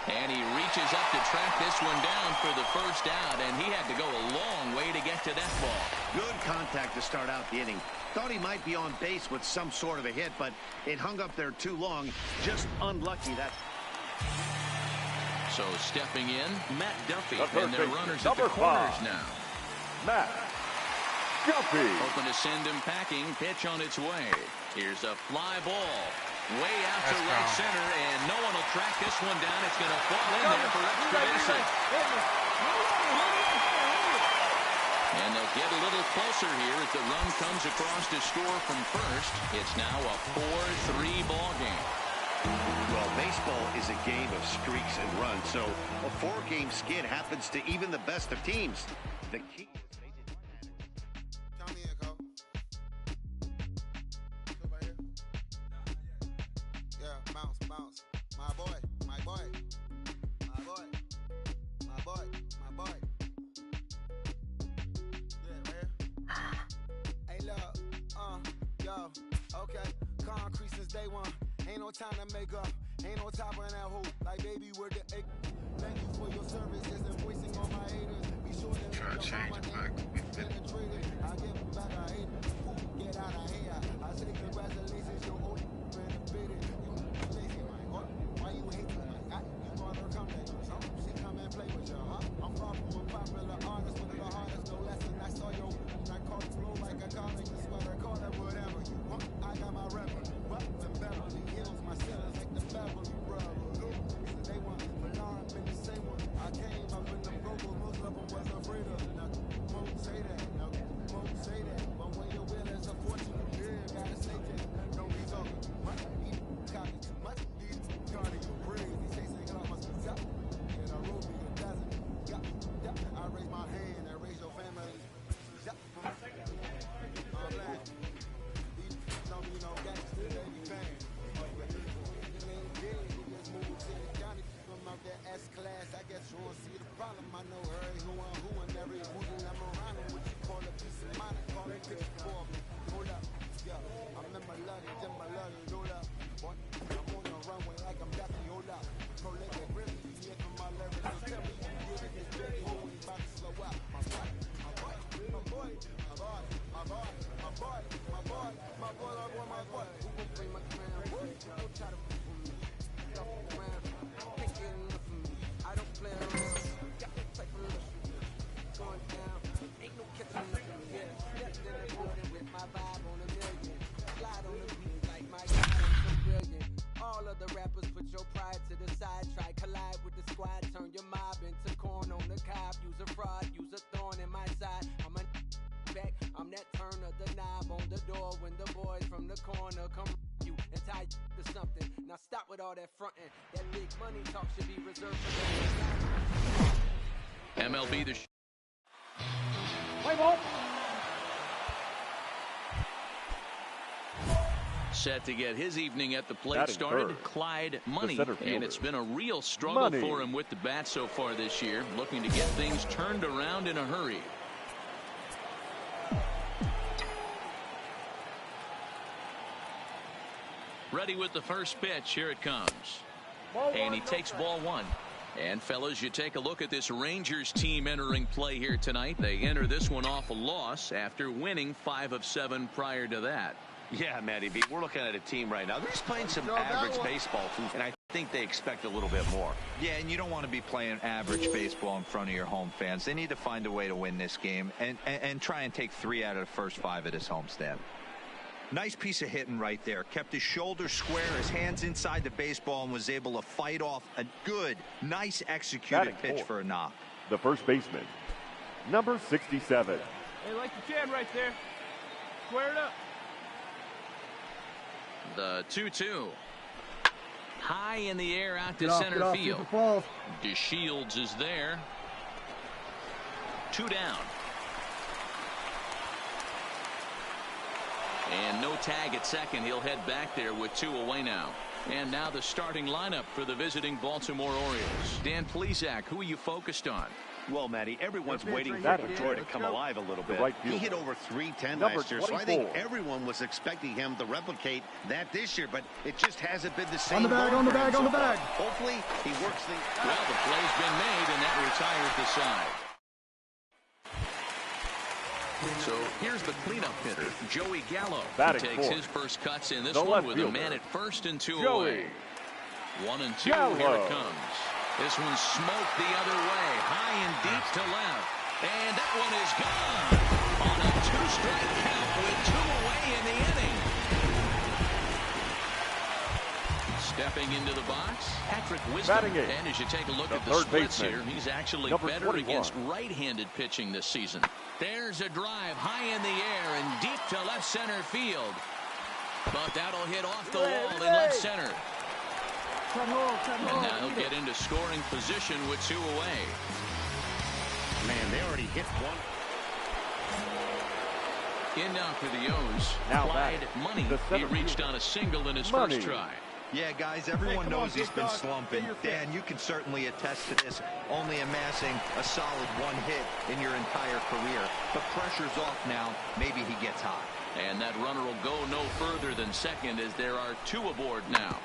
And he reaches up to track this one down for the first out, and he had to go a long way to get to that ball. Good contact to start out the inning. Thought he might be on base with some sort of a hit, but it hung up there too long. Just unlucky that. So stepping in, Matt Duffy, and their runners at the corners now. Matt Duffy. Hoping to send him packing. Pitch on its way. Here's a fly ball. Way out to right center, and no one will track this one down. It's going to fall in there for extra bases. And they'll get a little closer here as the run comes across to score from first. It's now a 4-3 ball game. Well, baseball is a game of streaks and runs, so a 4-game skid happens to even the best of teams. The key is they didn't panic. Come in, Cole. Right here. Yeah, bounce, bounce. My boy, my boy. My boy. My boy, my boy. Yeah, right here. Hey, look, yo, okay. Concrete since day one. Ain't no time to make up. Ain't no top on that hoe. Like baby, we're the egg. Thank you for your services and voicing on my haters. Be sure to try to change it back. I give back a hater. Get out of here. I say congratulations, your old benefited. You lazy, man. Why you hate me? You wanna come back? She come and play with you, huh? I'm from a popular artist, one of the hardest. No lesson. I saw your I caught flow like a comic. The sweater, call it whatever you want. I got my rapper. And Beverly Hills, my sellers like the Beverly Brothers. They want Milan, been the same one. I came up in them global, most of them was afraid of nothing. Most say that. try to f with me. Fuck around, can't get enough of me. I don't play around, got that type of luxury. Going down, ain't no catching up with me. Yeah, stepped in the building with my vibe on a million. Slide on the beat like my God, I'm so brilliant. All of the rappers put your pride to the side. Try collide with the squad, turn your mob into corn on the cob. Use a fraud, use a thorn in my side. I'm a back, I'm that turn of the knob on the door when the boys from the corner come you and tie you to something. Now stop with all that fronting. That big money talk should be reserved for the MLB the Play ball. set to get his evening at the plate started. Third. Clyde Money, and it's been a real struggle Money. for him with the bat so far this year, looking to get things turned around in a hurry. Ready with the first pitch. Here it comes. And he takes ball one. And fellas, you take a look at this Rangers team entering play here tonight. They enter this one off a loss after winning 5 of 7 prior to that. Yeah, Matty B, we're looking at a team right now. They're just playing some average baseball, and I think they expect a little bit more. Yeah, and you don't want to be playing average baseball in front of your home fans. They need to find a way to win this game and try and take 3 out of the first 5 at his homestand. Nice piece of hitting right there. Kept his shoulders square, his hands inside the baseball, and was able to fight off a good, nice executed pitch for a knock. The first baseman, number 67. Hey, like you can right there. Square it up. The 2-2. High in the air out to center field. DeShields is there. 2 down. And no tag at second. He'll head back there with 2 away now. And now the starting lineup for the visiting Baltimore Orioles. Dan Plesac, who are you focused on? Well, Matty, everyone's waiting for Pedroia to come alive a little bit. He hit over 310 last year, so I think everyone was expecting him to replicate that this year, but it just hasn't been the same. On the bag, on the bag, on the bag. Hopefully, he works the... Well, the play's been made, and that retires the side. So here's the cleanup hitter, Joey Gallo, who takes his first cuts in this one with a man at first and 2 away. 1 and 2, Gallo. here it comes. This one smoked the other way, high and deep to left. And that one is gone on a 2-strike count with 2 away in the inning. Stepping into the box, Patrick Wisdom. And as you take a look at the splits here, he's actually better against right-handed pitching this season. There's a drive high in the air and deep to left center field. But that'll hit off the wall in left center. And now he'll get into scoring position with 2 away. Man, they already hit one. In now for the O's. Clyde Money. He reached on a single in his first try. Yeah, guys, everyone knows he's been slumping. Dan, you can certainly attest to this, only amassing a solid 1 hit in your entire career. But pressure's off now. Maybe he gets hot. And that runner will go no further than second as there are 2 aboard now.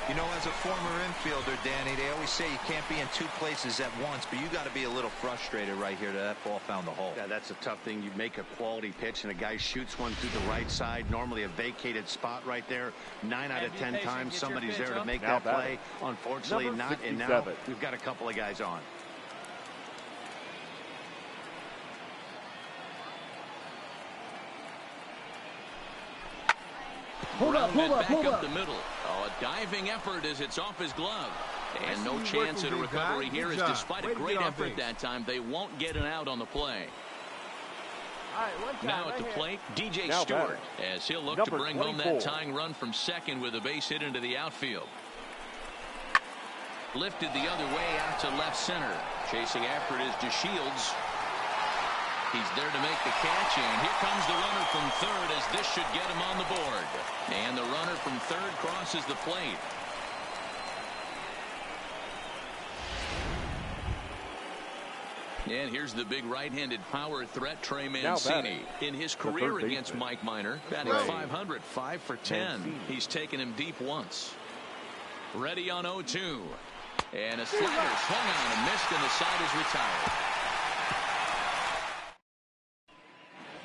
You know, as a former infielder, Danny, they always say you can't be in 2 places at once, but you got to be a little frustrated right here that ball found the hole. Yeah, that's a tough thing. You make a quality pitch and a guy shoots one through the right side, normally a vacated spot right there. 9 out of 10 times somebody's there to make that play. Unfortunately, not. And now we've got a couple of guys on. Hold up the middle. Oh, a diving effort as it's off his glove. And no chance at a recovery here, as despite a great effort that time, they won't get an out on the play. Now at the plate, DJ Stewart, as he'll look to bring home that tying run from second with a base hit into the outfield. Lifted the other way out to left center. Chasing after it is DeShields. He's there to make the catch, and here comes the runner from third, as this should get him on the board. And the runner from third crosses the plate. And here's the big right-handed power threat, Trey Mancini. In his career against Mike Minor, batting .500, 5 for 10. He's taken him deep once. Ready on 0-2. And a slider swung on and missed, and the side is retired.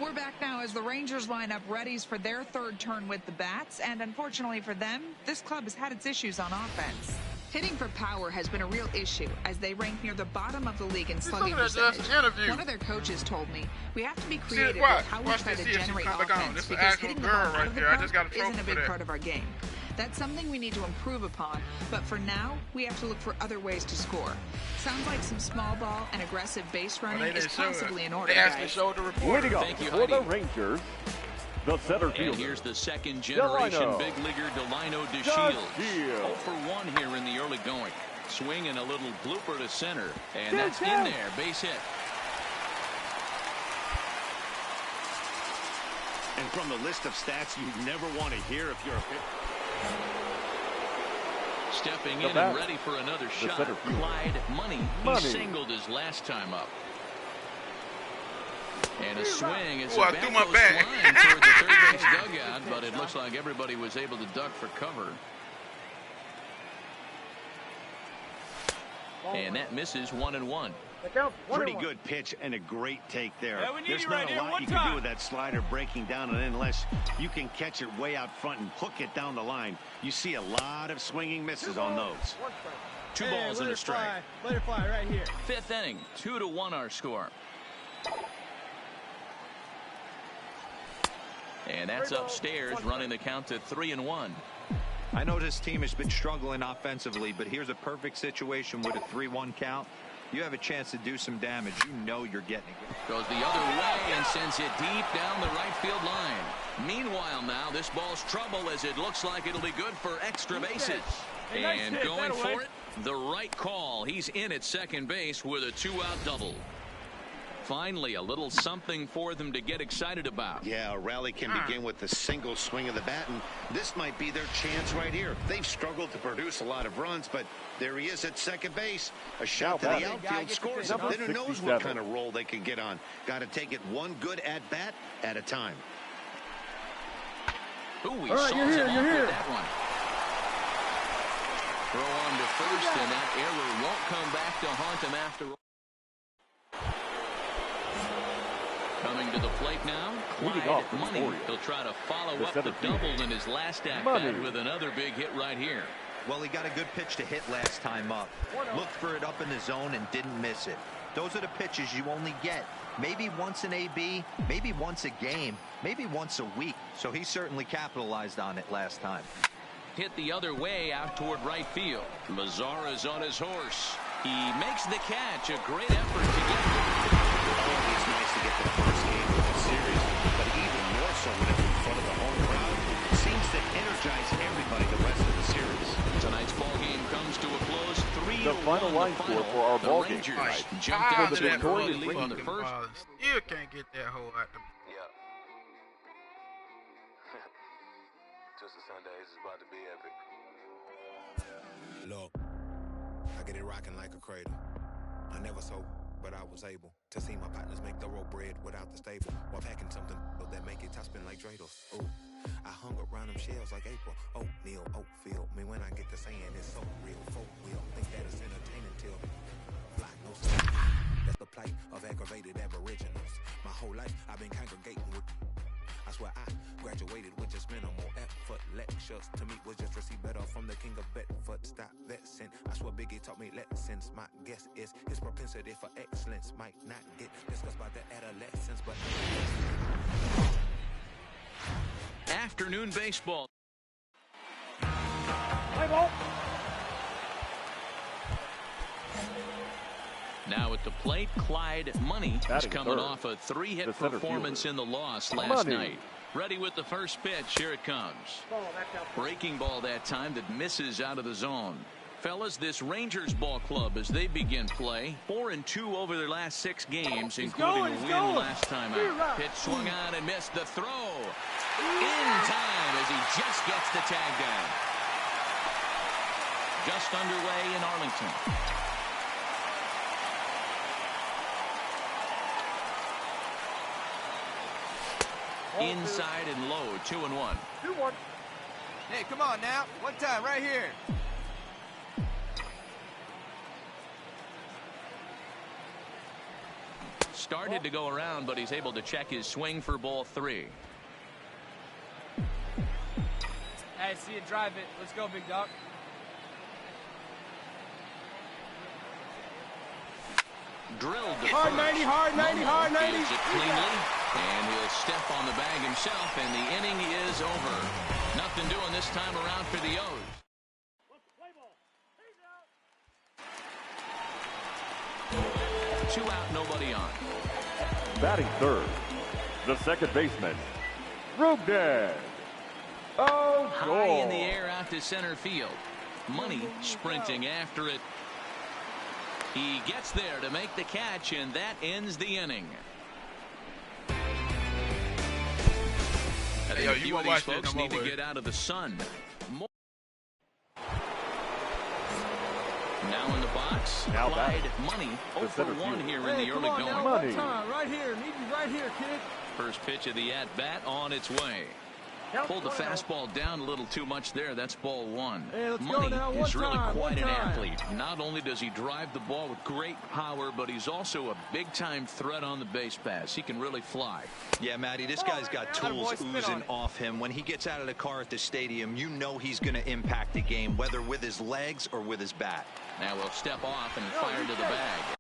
We're back now as the Rangers line up readies for their third turn with the bats, and unfortunately for them, this club has had its issues on offense. Hitting for power has been a real issue as they rank near the bottom of the league in slugging percentage. One of their coaches told me we have to be creative with how we try to generate offense because hitting the ball out of the park isn't a big part of our game. That's something we need to improve upon, but for now, we have to look for other ways to score. Sounds like some small ball and aggressive base running is possibly in order, guys. Leading off for the Rangers, the center fielder. And here's the second generation big leaguer, Delino DeShields. 0 for 1 here in the early going. Swing and a little blooper to center, and that's in there, base hit. And from the list of stats you never want to hear if you're a pitcher. Stepping in and ready for another shot, Clyde Money. He singled his last time up. And a swing. It's a bat goes flying toward the third base dugout, but it looks like everybody was able to duck for cover. And that misses 1-1. Pretty good pitch and a great take there. There's not a lot you can do with that slider breaking down, and unless you can catch it way out front and hook it down the line, you see a lot of swinging misses on those. 2 balls and a strike. Let it fly right here. 5th inning, 2-1 our score. And that's upstairs, running the count to 3-1. I know this team has been struggling offensively, but here's a perfect situation with a 3-1 count. You have a chance to do some damage. You know you're getting it. Goes the other way and sends it deep down the right field line. Meanwhile now, this ball's trouble as it looks like it'll be good for extra bases. And going for it, the right call. He's in at second base with a 2-out double. Finally, a little something for them to get excited about. Yeah, a rally can begin with a single swing of the bat, and this might be their chance right here. They've struggled to produce a lot of runs, but there he is at second base. A shot to the outfield scores him. Then who knows what kind of roll they can get on. Got to take it one good at-bat at a time. Ooh, he saws him off with that one. Throw on to first, and that error won't come back to haunt him after all. Coming to the plate now, Clyde Money. He'll try to follow up the double in his last at-bat with another big hit right here. Well, he got a good pitch to hit last time up. Looked for it up in the zone and didn't miss it. Those are the pitches you only get. Maybe once an AB, maybe once a game, maybe once a week. So he certainly capitalized on it last time. Hit the other way out toward right field. Mazara's on his horse. He makes the catch. A great effort to get there. Always nice to get the first game of the series, but even more so when it's in front of the home crowd. It seems to energize everybody the rest of the series. Tonight's ball game comes to a close. 3-1 the final line score for our ball game. Rangers jumped out to an early lead in the first. Still can't get that hole out the. Yeah. Just a Sunday. This is about to be epic. Look, I get it rocking like a cradle. I never sold, but I was able to see my partners make the road bread without the stable while packing something that make it top spin like dreidels. Ooh, I hung around them shells like April. Oatmeal, Oatfield. Me when I get to saying it's so real. Folk will think that it's entertaining till fly no sleep. That's the plight of aggravated aboriginals. My whole life I've been congregating with. I swear I graduated with just minimal effort. Lectures to me was just receive better from the king of Bedford. Stop vexing. I swear Biggie taught me lessons. My guess is his propensity for excellence might not get discussed by the adolescents, but afternoon baseball. Play ball. Now at the plate, Clyde Money is coming off a 3-hit performance in the loss last night. Ready with the first pitch. Here it comes. Breaking ball that time that misses out of the zone. Fellas, this Rangers ball club as they begin play, 4-2 over their last 6 games, including a win last time out. Pitch swung on and missed the throw. In time as he just gets the tag down. Just underway in Arlington. Inside and low, 2-1. 2-1. Hey, come on now. One time, right here. started to go around, but he's able to check his swing for ball 3. Hey, see it, drive it. Let's go, big dog. Drilled to hard first. 90, hard 90, hard 90. Fields it cleanly, and he'll step on the bag himself, and the inning is over. Nothing doing this time around for the O's. Two out, nobody on. Batting third, the second baseman, Rugden. Oh, high in the air out to center field. Money sprinting after it. He gets there to make the catch, and that ends the inning. I think a few of these folks need to get out of the sun. Now in the box, Clyde Money 0 for 1 here in the early going. Money. Right here, need you right here, kid. First pitch of the at-bat on its way. Pulled the fastball down a little too much there. That's ball 1. Hey, Money is really quite an athlete. Not only does he drive the ball with great power, but he's also a big-time threat on the base pass. He can really fly. Yeah, Matty, this guy's got tools oozing off him. When he gets out of the car at the stadium, you know he's going to impact the game, whether with his legs or with his bat. Now we'll step off and fire to the bag.